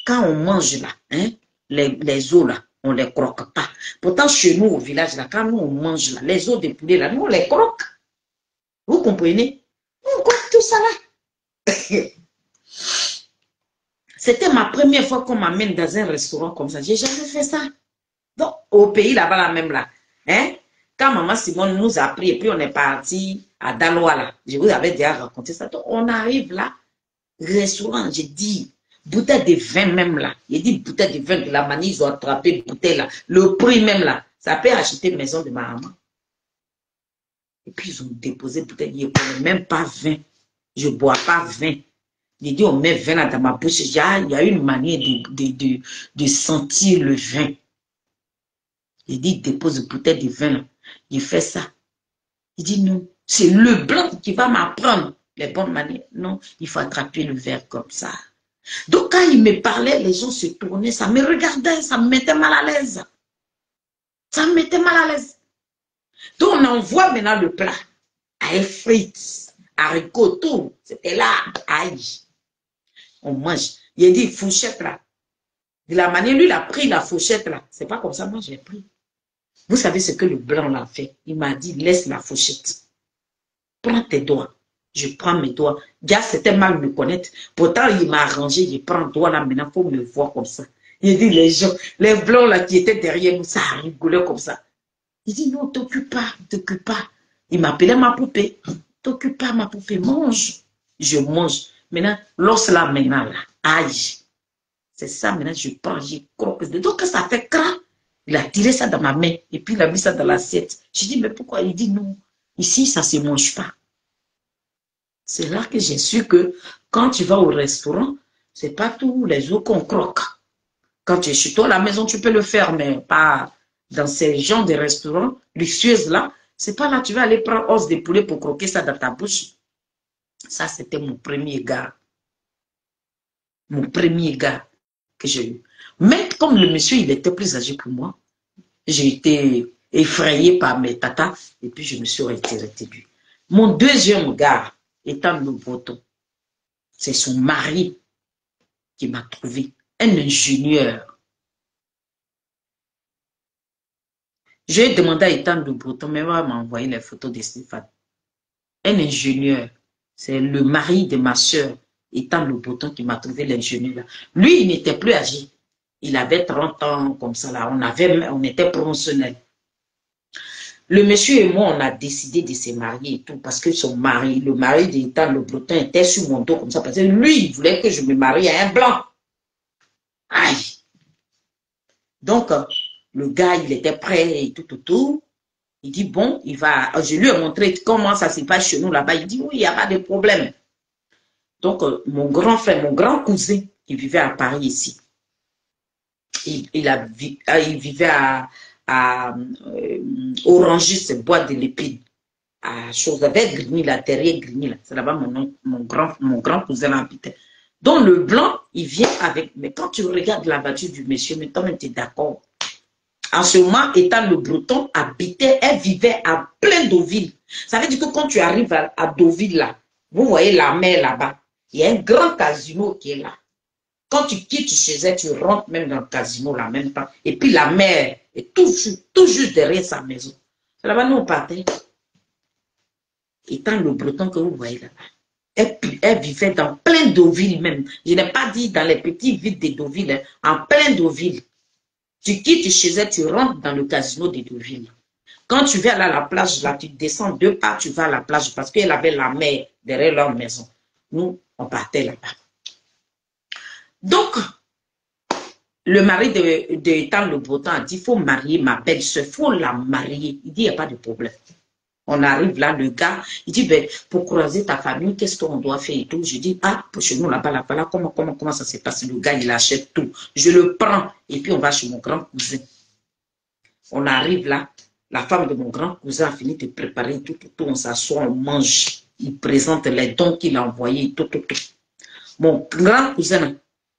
quand on mange là, hein, les os là, on ne les croque pas. Pourtant, chez nous, au village, là, quand nous, on mange là, les os de poulet là, nous, on les croque. Vous comprenez? On croque tout ça là. C'était ma première fois qu'on m'amène dans un restaurant comme ça. J'ai jamais fait ça. Donc, au pays là-bas, là même là, hein, quand maman Simone nous a pris et puis on est parti à Daloa là, je vous avais déjà raconté ça. Donc, on arrive là, restaurant, j'ai dit, bouteille de vin même là, j'ai dit bouteille de vin de la manie, ils ont attrapé bouteille là, le prix même là, ça peut acheter maison de ma maman. Et puis, ils ont déposé bouteille, ils ne connaissent même pas vin. Je ne bois pas vin. J'ai dit, on met vin là dans ma bouche. Il y a une manière de sentir le vin. Il dit, il dépose une bouteille de vin là. Il fait ça. Il dit, non, c'est le blanc qui va m'apprendre les bonnes manières. Non, il faut attraper le verre comme ça. Donc, quand il me parlait, les gens se tournaient, ça me regardait, ça me mettait mal à l'aise. Ça me mettait mal à l'aise. Donc, on envoie maintenant le plat à frites, haricots, tout. C'était là, aïe. On mange. Il a dit, fourchette là. De la manière, lui, il a pris la fourchette là. C'est pas comme ça, moi, j'ai pris. Vous savez ce que le blanc l'a fait? Il m'a dit, laisse la fourchette. Prends tes doigts. Je prends mes doigts. Déjà, c'était mal me connaître. Pourtant, il m'a arrangé. Je prends doigt là maintenant pour me voir comme ça. Il dit, les gens, les blancs là qui étaient derrière nous, ça rigolait comme ça. Il dit, non, t'occupe pas, t'occupe pas. Il m'appelait ma poupée. T'occupe pas ma poupée, mange. Je mange. Maintenant, l'os là, maintenant, là, aïe. C'est ça, maintenant, je prends, je croque. Donc, ça fait crac. Il a tiré ça dans ma main et puis il a mis ça dans l'assiette. Je dis, mais pourquoi? Il dit, non, ici, ça ne se mange pas. C'est là que j'ai su que quand tu vas au restaurant, ce n'est pas tous les jours qu'on croque. Quand tu es chez toi à la maison, tu peux le faire, mais pas dans ces genres de restaurants luxueux là. C'est pas là, tu vas aller prendre os de poulet pour croquer ça dans ta bouche. Ça, c'était mon premier gars. Mon premier gars que j'ai eu. Mais comme le monsieur, il était plus âgé que moi, j'ai été effrayée par mes tatas et puis je me suis retirée de lui. Mon deuxième gars étant le breton, c'est son mari qui m'a trouvé, un ingénieur. J'ai demandé à Ethan le breton, mais il m'a envoyé les photos de Stéphane. Un ingénieur, c'est le mari de ma soeur, Ethan le breton, qui m'a trouvé l'ingénieur. Lui, il n'était plus âgé. Il avait 30 ans, comme ça, là. On était promotionnels. Le monsieur et moi, on a décidé de se marier et tout, parce que son mari, le mari d'Ethan le breton, était sur mon dos comme ça, parce que lui, il voulait que je me marie à un blanc. Aïe! Donc, le gars, il était prêt et tout. Il dit, bon, il va... Je lui ai montré comment ça se passe chez nous là-bas. Il dit, oui, il n'y a pas de problème. Donc, mon grand frère, mon grand cousin, qui vivait à Paris ici, il vivait à Orangis, boîte de l'épine. À chose avec Grigny, la terrière Grigny, là. C'est là-bas mon grand cousin habitait. Donc, le blanc, il vient avec... Mais quand tu regardes la voiture du monsieur, mais toi-même, tu es d'accord. En ce moment, étant le breton, habitait, elle vivait à plein Deauville. Ça veut dire que quand tu arrives à Deauville, là, vous voyez la mer là-bas, il y a un grand casino qui est là. Quand tu quittes chez elle, tu rentres même dans le casino là, en même temps. Et puis la mer est tout juste derrière sa maison. C'est là-bas nous on partait. Étant le breton que vous voyez là-bas. Elle vivait dans plein Deauville même. Je n'ai pas dit dans les petites villes de Deauville, hein, en plein Deauville. Tu quittes chez elle, tu rentres dans le casino de Deauville. Quand tu vas à la plage, là, tu descends 2 pas, tu vas à la plage parce qu'elle avait la mer derrière leur maison. Nous, on partait là-bas. Donc, le mari de Tan le Breton a dit, il faut marier ma belle-soeur, il faut la marier. Il dit, il n'y a pas de problème. On arrive là, le gars, il dit, ben, pour croiser ta famille, qu'est-ce qu'on doit faire et tout. Je dis, ah, pour chez nous, là-bas, comment ça se passe? Le gars, il achète tout. Je le prends et puis on va chez mon grand cousin. On arrive là, la femme de mon grand cousin a fini de préparer tout, on s'assoit, on mange. Il présente les dons qu'il a envoyés, tout. Mon grand cousin,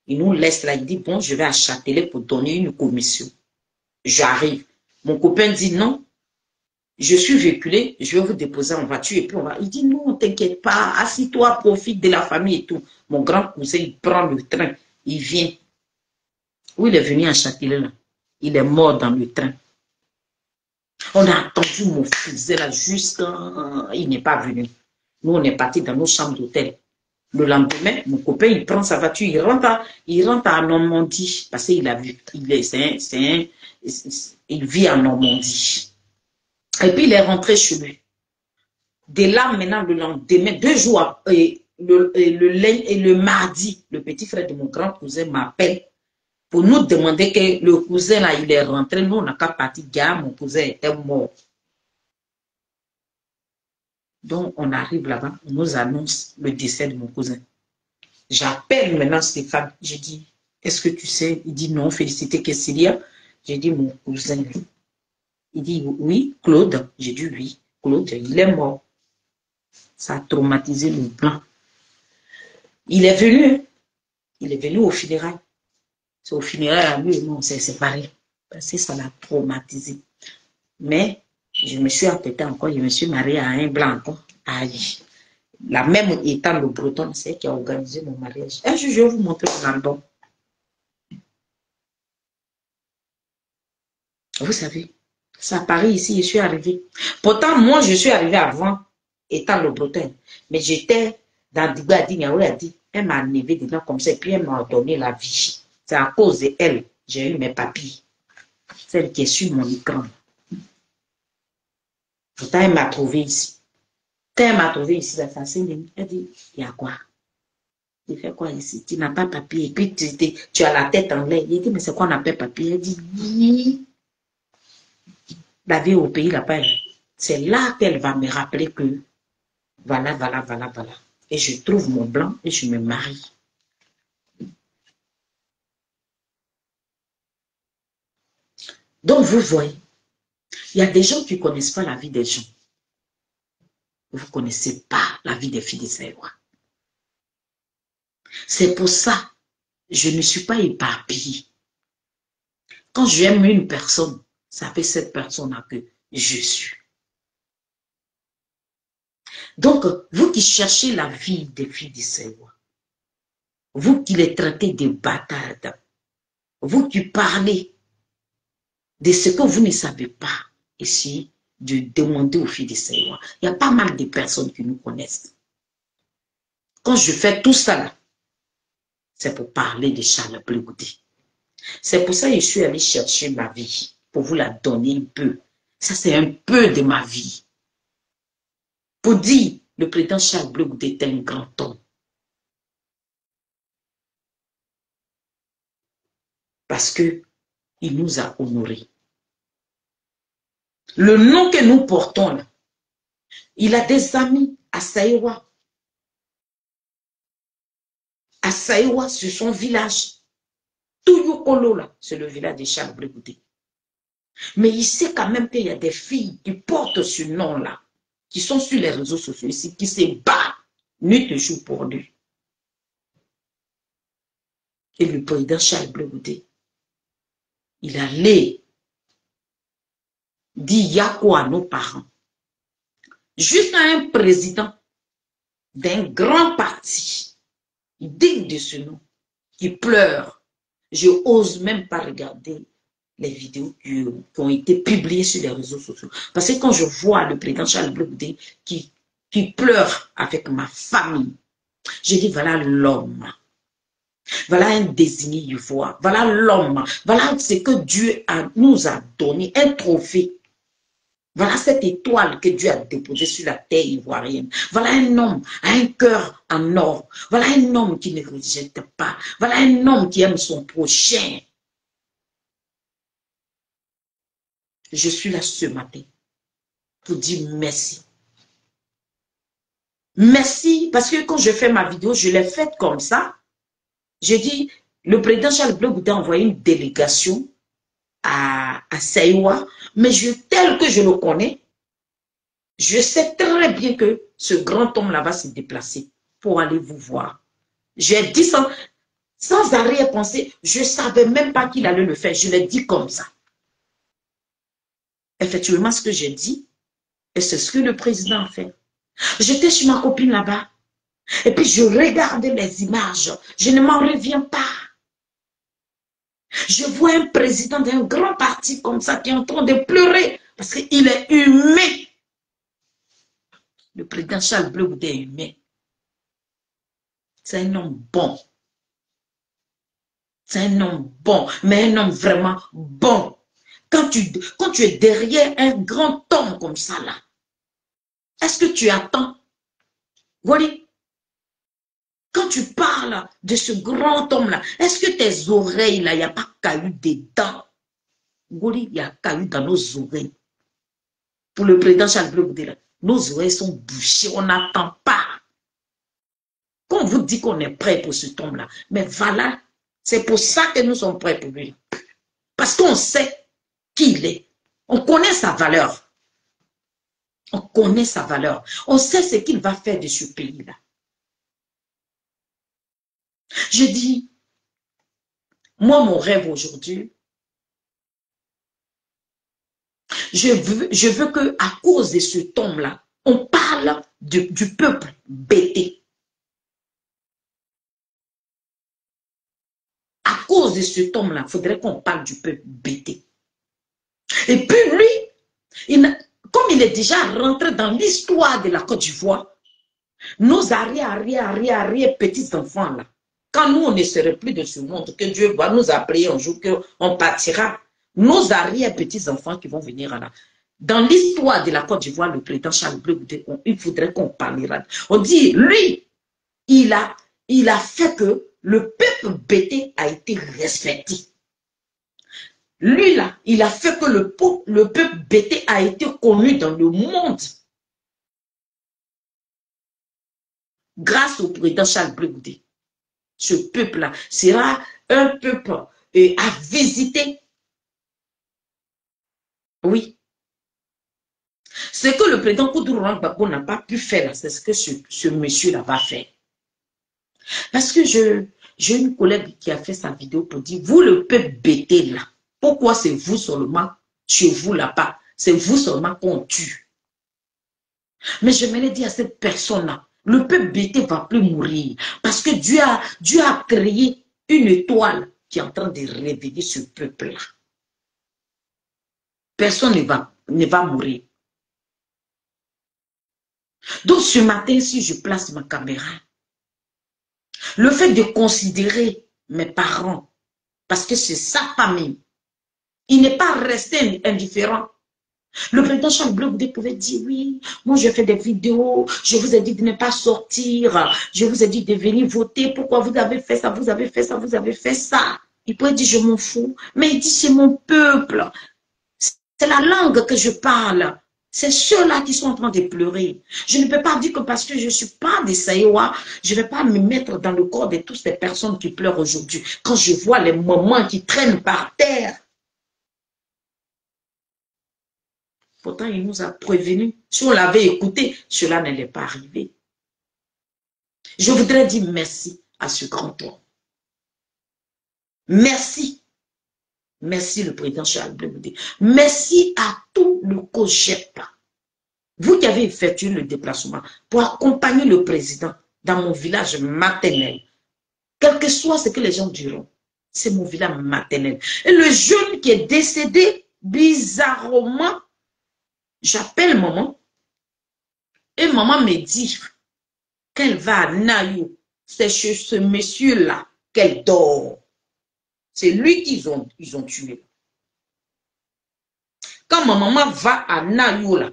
il nous laisse là, il dit, bon, je vais à Châtelet pour donner une commission. J'arrive. Mon copain dit, non, je suis véhiculé, je vais vous déposer en voiture et puis on va. Il dit, non, t'inquiète pas, assis-toi, profite de la famille et tout. Mon grand cousin, il prend le train, il vient. Où il est venu à Châtelet là? Il est mort dans le train. On a attendu mon cousin là jusqu'à... Il n'est pas venu. Nous, on est partis dans nos chambres d'hôtel. Le lendemain, mon copain, il prend sa voiture, il rentre à Normandie. Parce qu'il a vu, il vit en Normandie. Et puis, il est rentré chez lui. Dès là, maintenant, le lendemain, 2 jours, le mardi, le petit frère de mon grand cousin m'appelle pour nous demander que le cousin, là, il est rentré. Nous, on n'a qu'à partir, gars, mon cousin était mort. Donc, on arrive là-bas, on nous annonce le décès de mon cousin. J'appelle maintenant Stéphane. Je dis, est-ce que tu sais? Il dit non, félicité, qu'est-ce qu'il y a? J'ai dit, mon cousin. Il dit, oui, Claude. J'ai dit, oui, Claude, il est mort. Ça a traumatisé le blanc. Il est venu au funérailles. C'est au funérailles à lui et moi, on s'est séparés. Parce que ça l'a traumatisé. Mais, je me suis entêtée encore, je me suis mariée à un blanc encore. Aïe. La même étant le breton, c'est elle qui a organisé mon mariage. Un jour, je vais vous montrer mon album. Vous savez, c'est à Paris ici, je suis arrivée. Pourtant, moi, je suis arrivée avant étant le breton. Mais j'étais dans Digadi, elle m'a enlevé dedans comme ça, et puis elle m'a donné la vie. C'est à cause d'elle, j'ai eu mes papiers. Celle qui est sur mon écran. Pourtant, elle m'a trouvé ici. Quand elle m'a trouvé ici, la femme, elle dit, il y a quoi? Tu fais quoi ici? Tu n'as pas papier. Et puis, tu as la tête en l'air. Il dit, mais c'est quoi on appelle papier? Elle dit, oui. La vie au pays là-bas. C'est là qu'elle va me rappeler que, voilà, voilà, voilà, voilà. Et je trouve mon blanc et je me marie. Donc, vous voyez, il y a des gens qui ne connaissent pas la vie des gens. Vous ne connaissez pas la vie des filles de Saïwa. C'est pour ça, je ne suis pas éparpillée. Quand j'aime une personne, ça fait cette personne-là que je suis. Donc, vous qui cherchez la vie des filles de Saïwa, vous qui les traitez de bâtards, vous qui parlez de ce que vous ne savez pas, essayez de demander aux filles de Saïwa. Il y a pas mal de personnes qui nous connaissent. Quand je fais tout ça, c'est pour parler de Charles Blé Goudé. C'est pour ça que je suis allée chercher ma vie, pour vous la donner un peu. Ça, c'est un peu de ma vie. Pour dire, le président Charles Blé Goudé était un grand homme. Parce qu'il nous a honorés. Le nom que nous portons, là, il a des amis à Saïwa. À Saïwa, c'est son village. Touyokolo, là, c'est le village de Charles Blé Goudé. Mais il sait quand même qu'il y a des filles qui portent ce nom-là, qui sont sur les réseaux sociaux ici, qui se battent nuit et jour pour lui. Et le président Charles Blé Goudé, il allait dire Yako à nos parents. Juste un président d'un grand parti, digne de ce nom, qui pleure. Je n'ose même pas regarder les vidéos qui ont été publiées sur les réseaux sociaux. Parce que quand je vois le président Charles Blé Goudé qui pleure avec ma famille, je dis voilà l'homme. Voilà un désigné ivoire. Voilà l'homme. Voilà ce que Dieu nous a donné, un trophée. Voilà cette étoile que Dieu a déposée sur la terre ivoirienne. Voilà un homme à un cœur en or. Voilà un homme qui ne rejette pas. Voilà un homme qui aime son prochain. Je suis là ce matin pour dire merci. Merci, parce que quand je fais ma vidéo, je l'ai faite comme ça. Je dis, le président Charles Blé Goudé a envoyé une délégation à Saïwa, mais tel que je le connais, je sais très bien que ce grand homme-là va se déplacer pour aller vous voir. J'ai dit sans arrière-pensée, je ne savais même pas qu'il allait le faire. Je l'ai dit comme ça. Effectivement, ce que j'ai dit, et c'est ce que le président a fait. J'étais chez ma copine là-bas, et puis je regardais les images. Je ne m'en reviens pas. Je vois un président d'un grand parti comme ça qui est en train de pleurer parce qu'il est humain. Le président Charles Blé Goudé est humain. C'est un homme bon. C'est un homme bon, mais un homme vraiment bon. Quand tu es derrière un grand homme comme ça, là, est-ce que tu attends? Voilà. Quand tu parles de ce grand homme-là, est-ce que tes oreilles, là, il n'y a pas caillou dedans? Il y a caillou dans nos oreilles. Pour le président Charles Blé Goudé, là, nos oreilles sont bouchées, on n'attend pas. Quand on vous dit qu'on est prêt pour ce homme-là, mais voilà, c'est pour ça que nous sommes prêts pour lui. Parce qu'on sait qui il est. On connaît sa valeur. On connaît sa valeur. On sait ce qu'il va faire de ce pays-là. Je dis, moi, mon rêve aujourd'hui, je veux que à cause de ce homme-là, on parle du peuple bêté. À cause de cet homme-là, il faudrait qu'on parle du peuple bêté. Et puis lui, comme il est déjà rentré dans l'histoire de la Côte d'Ivoire, nos arrière petits-enfants, là, quand nous, on ne serait plus de ce monde, que Dieu va nous appeler un jour qu'on partira, nos arrière petits-enfants qui vont venir là, Dans l'histoire de la Côte d'Ivoire, le président Charles Blé Goudé, il faudrait qu'on parlera. On dit, lui, il a fait que le peuple bêté a été respecté. Lui, là, il a fait que le peuple bêté a été connu dans le monde. Grâce au président Charles Blé Goudé. Ce peuple-là sera un peuple à visiter. Oui. Ce que le président Koudourou Gbagbo n'a pas pu faire, c'est ce que ce monsieur-là va faire. Parce que j'ai une collègue qui a fait sa vidéo pour dire, vous le peuple bêté là, pourquoi c'est vous seulement, chez vous là-bas, c'est vous seulement qu'on tue. Mais je me l'ai dit à cette personne-là, le peuple bêté va plus mourir. Parce que Dieu a créé une étoile qui est en train de réveiller ce peuple-là. Personne ne va mourir. Donc ce matin, si je place ma caméra, le fait de considérer mes parents, parce que c'est sa famille, il n'est pas resté indifférent. Le président Charles Blé Goudé pouvait dire, oui, moi je fais des vidéos, je vous ai dit de ne pas sortir, je vous ai dit de venir voter, pourquoi vous avez fait ça, vous avez fait ça, vous avez fait ça. Il pourrait dire, je m'en fous, mais il dit, c'est mon peuple, c'est la langue que je parle. C'est ceux-là qui sont en train de pleurer. Je ne peux pas dire que parce que je ne suis pas des Saïwa, je ne vais pas me mettre dans le corps de toutes ces personnes qui pleurent aujourd'hui. Quand je vois les mamans qui traînent par terre. Pourtant, il nous a prévenus. Si on l'avait écouté, cela n'allait pas arriver. Je voudrais dire merci à ce grand homme. Merci. Merci le président Charles Blé Goudé. Merci à tout le COJEP. Vous qui avez effectué le déplacement pour accompagner le président dans mon village maternel, quel que soit ce que les gens diront, c'est mon village maternel. Et le jeune qui est décédé, bizarrement, j'appelle maman, et maman me dit qu'elle va à Nayou. C'est chez ce monsieur-là qu'elle dort. C'est lui qu'ils ont tué. Quand ma maman va à Nayou, là,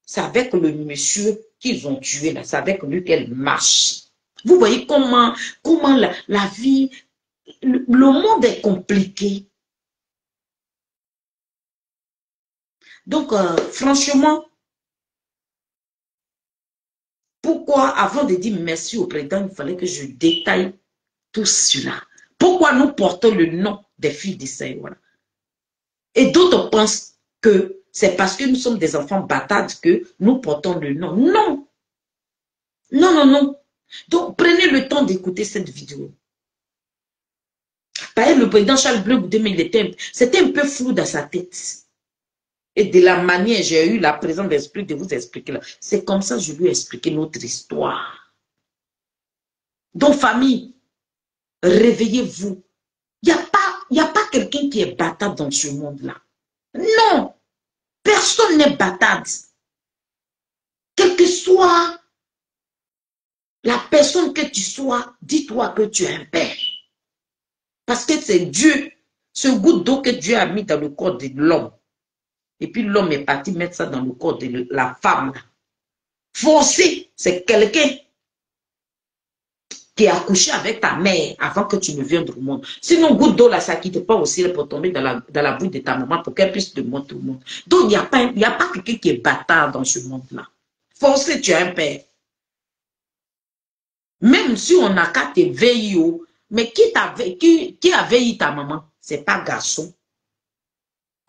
c'est avec le monsieur qu'ils ont tué, là, c'est avec lui qu'elle marche. Vous voyez comment la vie, le monde est compliqué. Donc, franchement, pourquoi, avant de dire merci au président, il fallait que je détaille tout cela? Pourquoi nous portons le nom des filles d'Israël? Voilà. Et d'autres pensent que c'est parce que nous sommes des enfants bâtards que nous portons le nom. Non. Non, non, non. Donc, prenez le temps d'écouter cette vidéo. Par exemple, le président Charles Blé Goudé, c'était un peu flou dans sa tête. Et de la manière, j'ai eu la présence d'esprit de vous expliquer là. C'est comme ça que je lui ai expliqué notre histoire. Donc, famille, réveillez-vous. Il n'y a pas quelqu'un qui est bâtard dans ce monde-là. Non. Personne n'est bâtard. Quelle que soit la personne que tu sois, dis-toi que tu es un père. Parce que c'est Dieu, ce goutte d'eau que Dieu a mis dans le corps de l'homme. Et puis l'homme est parti mettre ça dans le corps de la femme. Forcé, c'est quelqu'un qui a accouché avec ta mère avant que tu ne viennes au monde. Sinon, goutte d'eau là, ça ne quitte pas aussi pour tomber dans la bouche de ta maman pour qu'elle puisse te montrer au monde. Donc, il n'y a pas quelqu'un qui est bâtard dans ce monde-là. Forcé, tu es un père. Même si on n'a qu'à te veiller, mais qui a veillé ta maman? C'est pas garçon.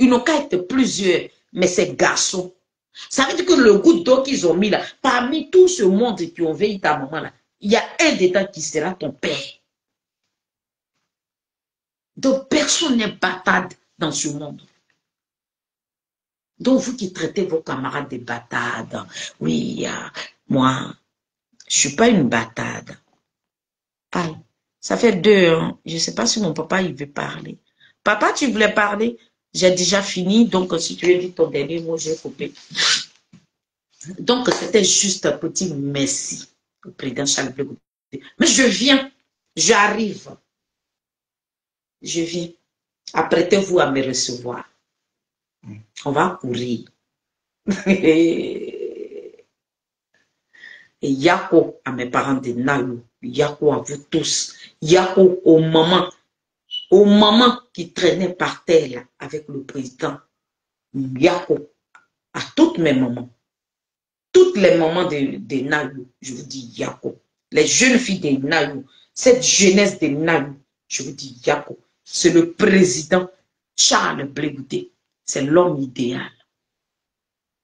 Ils n'ont qu'à être plusieurs, mais c'est garçon. Ça veut dire que le goutte d'eau qu'ils ont mis là, parmi tout ce monde qui ont veillé ta maman là, il y a un dedans qui sera ton père. Donc personne n'est bâtard dans ce monde. Donc vous qui traitez vos camarades de bâtards, oui, moi, je ne suis pas une bâtarde. Aïe, ça fait 2 ans, je ne sais pas si mon papa il veut parler. Papa, tu voulais parler? J'ai déjà fini, donc si tu veux dire ton dernier mot, j'ai coupé. Donc, c'était juste un petit merci au président Charles Blé Goudé. Mais je viens, j'arrive. Je viens. Apprêtez-vous à me recevoir. On va courir. Et Yako à mes parents de Nalou, Yako à vous tous, Yako aux mamans qui traînaient par terre là, avec le président, Yako à toutes mes mamans, toutes les mamans de Nalou, je vous dis Yako, les jeunes filles de Nalou, cette jeunesse de Nalou, je vous dis Yako, c'est le président Charles Blé Goudé, c'est l'homme idéal,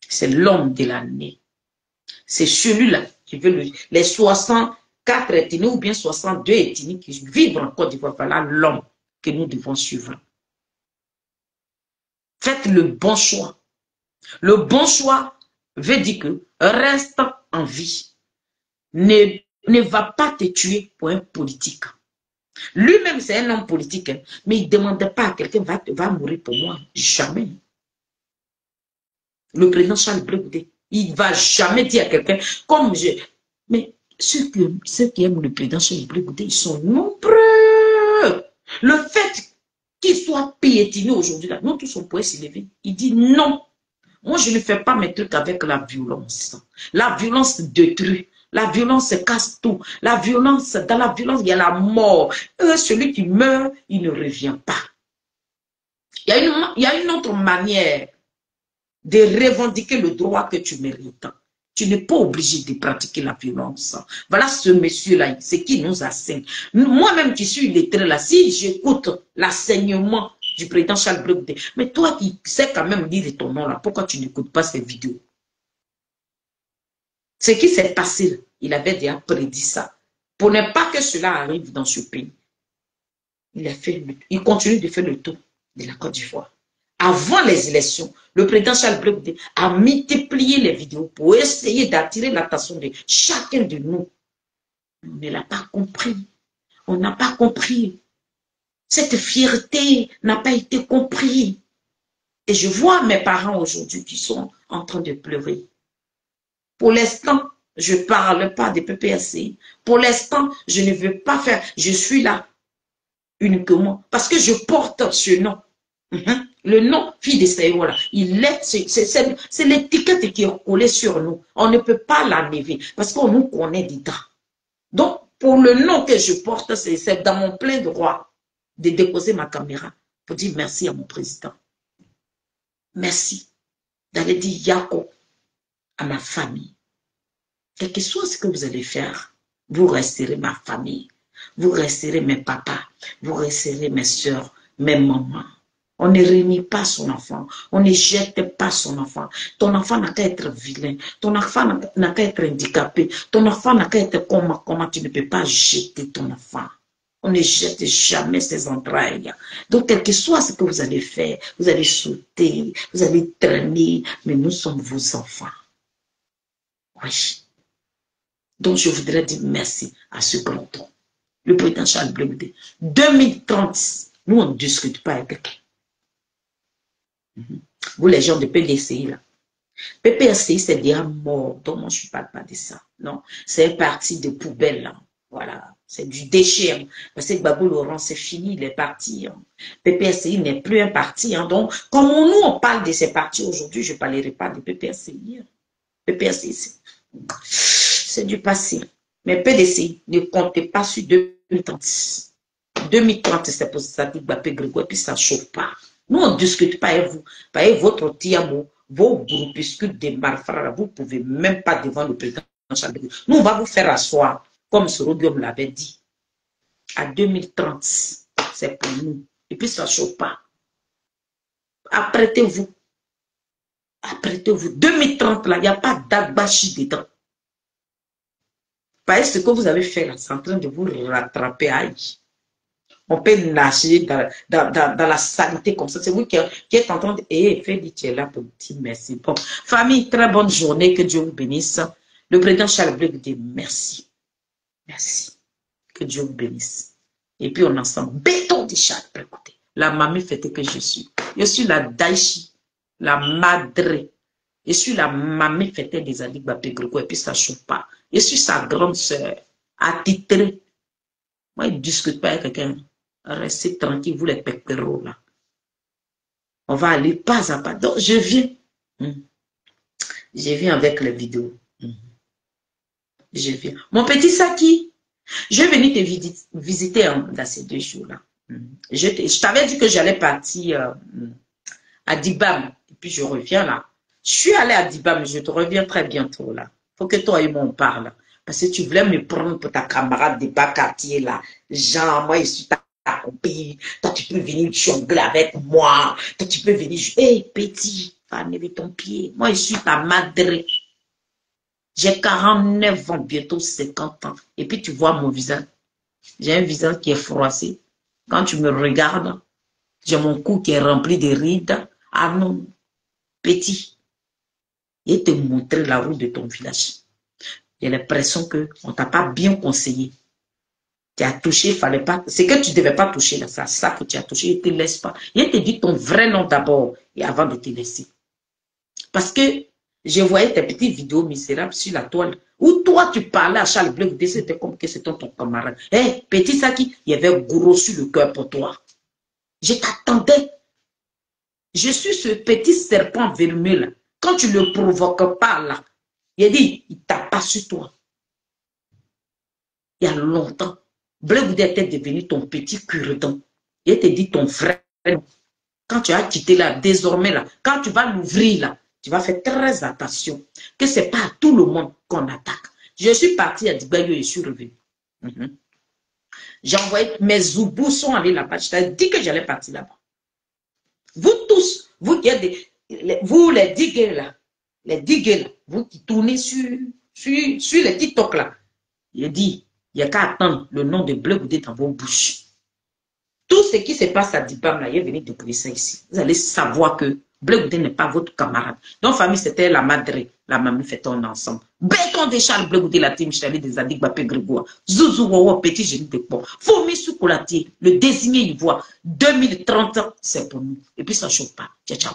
c'est l'homme de l'année. C'est celui-là qui veut les 64 ethnies ou bien 62 ethnies qui vivent en Côte d'Ivoire. Voilà l'homme que nous devons suivre. Faites le bon choix. Le bon choix veut dire que reste en vie. Ne va pas te tuer pour un politique. Lui-même, c'est un homme politique, hein, mais il ne demande pas à quelqu'un va mourir pour moi. Jamais. Le président Charles Blé Goudé, il ne va jamais dire à quelqu'un, comme je... Mais ceux qui aiment le président Charles Blé Goudé, ils sont nombreux. Le fait qu'il soit piétiné aujourd'hui, nous tous on pourrait s'élever. Il dit non. Moi, je ne fais pas mes trucs avec la violence. La violence détruit. La violence casse tout. La violence, dans la violence, il y a la mort. Celui qui meurt, il ne revient pas. Il y a une autre manière de revendiquer le droit que tu mérites. Tu n'es pas obligé de pratiquer la violence. Voilà ce monsieur-là, c'est qui nous enseigne. Moi-même qui suis illettré là, si j'écoute l'enseignement du président Charles Blé Goudé, mais toi qui sais quand même lire ton nom là, pourquoi tu n'écoutes pas ces vidéos? Ce qui s'est passé, il avait déjà prédit ça. Pour ne pas que cela arrive dans ce pays, il continue de faire le tour de la Côte d'Ivoire. Avant les élections, le président Charles Blé Goudé a multiplié les vidéos pour essayer d'attirer l'attention de chacun de nous. On ne l'a pas compris. On n'a pas compris. Cette fierté n'a pas été comprise. Et je vois mes parents aujourd'hui qui sont en train de pleurer. Pour l'instant, je ne parle pas de PPRC. Pour l'instant, je ne veux pas faire. Je suis là uniquement parce que je porte ce nom. Le nom fille de Seigneur, c'est l'étiquette qui est collée sur nous. On ne peut pas l'enlever parce qu'on nous connaît dedans. Donc, pour le nom que je porte, c'est dans mon plein droit de déposer ma caméra pour dire merci à mon président. Merci d'aller dire Yako à ma famille. Quel que soit ce que vous allez faire, vous resterez ma famille. Vous resterez mes papas. Vous resterez mes soeurs, mes mamans. On ne réunit pas son enfant. On ne jette pas son enfant. Ton enfant n'a qu'à être vilain. Ton enfant n'a qu'à être handicapé. Ton enfant n'a qu'à être comment tu ne peux pas jeter ton enfant. On ne jette jamais ses entrailles. Donc, quel que soit ce que vous allez faire, vous allez sauter, vous allez traîner, mais nous sommes vos enfants. Oui. Donc, je voudrais dire merci à ce grand homme, le président Charles Blé Goudé. 2030, nous, on ne discute pas avec quelqu'un. Vous, les gens de PDCI, là. PPRCI, c'est déjà mort. Donc, moi, je ne parle pas de ça. Non, c'est un parti de poubelle, là. Voilà, c'est du déchet. Hein. Parce que Gbagbo Laurent, c'est fini, il est parti. Hein. PPRCI n'est plus un parti. Hein. Donc, comme nous, on parle de ces partis aujourd'hui, je ne parlerai pas de PPRCI. Hein. PPRCI, c'est du passé. Mais PDCI, ne comptez pas sur 2030. 2030, c'est pour ça que Gbapé Grégoire, puis ça ne chauffe pas. Nous, on ne discute pas avec vous. Avec votre tiamo, vos groupuscules de malfrats, vous ne pouvez même pas devant le président. Nous, on va vous faire asseoir, comme Sorogium l'avait dit. À 2030, c'est pour nous. Et puis, ça ne chauffe pas. Apprêtez-vous. Apprêtez-vous. 2030, là, il n'y a pas d'agbachi dedans. Parce que ce que vous avez fait, là, c'est en train de vous rattraper. Aïe. On peut nager dans la saleté comme ça. C'est vous qui êtes en train de... Eh, Félix, tu es là pour dire merci. Bon, famille, très bonne journée. Que Dieu vous bénisse. Le président Charles Blé dit merci. Merci. Que Dieu vous bénisse. Et puis, on ensemble. Béton de Charles Blé. La mamie fêtée que je suis. Je suis la Daichi, la madre. Je suis la mamie fêtée des Adik Bapé Grego. Et puis, ça ne chauffe pas. Je suis sa grande sœur. Attitrée. Moi, je ne discute pas avec quelqu'un. Restez tranquille, vous les péperos là. On va aller pas à pas. Donc, je viens. Je viens avec les vidéos. Je viens. Mon petit Saki, je vais venir te visiter dans ces 2 jours-là. Je t'avais dit que j'allais partir à Dibam. Et puis je reviens là. Je suis allée à Dibam, je te reviens très bientôt là. Faut que toi et moi on parle. Parce que tu voulais me prendre pour ta camarade de bas quartier là. Genre, moi je suis ta copine. Toi tu peux venir jongler avec moi. Toi tu peux venir. Hé petit, va lever ton pied. Moi je suis ta madre. J'ai 49 ans, bientôt 50 ans. Et puis tu vois mon visage. J'ai un visage qui est froissé. Quand tu me regardes, j'ai mon cou qui est rempli de rides. Ah non, petit. Et te montrer la route de ton village. J'ai l'impression qu'on ne t'a pas bien conseillé. Tu as touché, il fallait pas. C'est que tu ne devais pas toucher là, c'est ça que tu as touché. Il ne te laisse pas. Il te dit ton vrai nom d'abord et avant de te laisser. Parce que je voyais tes petites vidéos misérables sur la toile où toi tu parlais à Charles Bleu, c'était comme que c'était ton camarade. Hé, petit Saki, il y avait gros sur le cœur pour toi. Je t'attendais. Je suis ce petit serpent vermeux là. Quand tu ne le provoques pas là, il a dit, il tape pas sur toi. Il y a longtemps, Bleu était devenu ton petit cure-dent. Il te dit ton vrai nom. Quand tu as quitté là, désormais là, quand tu vas l'ouvrir là, tu vas faire très attention que ce n'est pas à tout le monde qu'on attaque. Je suis parti à Dibayo et je suis revenu. J'ai envoyé, mes zoubous sont allés là-bas. Je t'ai dit que j'allais partir là-bas. Vous tous, vous qui êtes vous les digues là, vous qui tournez sur les TikTok là, il dit, il n'y a qu'à attendre le nom de Bleu Goudé dans vos bouches. Tout ce qui se passe à Dibam là, il est venu découvrir ça ici. Vous allez savoir que Bleu Goudé n'est pas votre camarade. Donc, famille, c'était la madre, la mamie, fait on ensemble. Béton de Charles Bleu Goudé, la team, Chali des Adik Bapé Grégoire, Zouzou Wawa, petit génie de pont, Fomi Soukoulatier, le désigné ivoire, 2030, c'est pour nous. Et puis, ça ne chauffe pas. Ciao, ciao.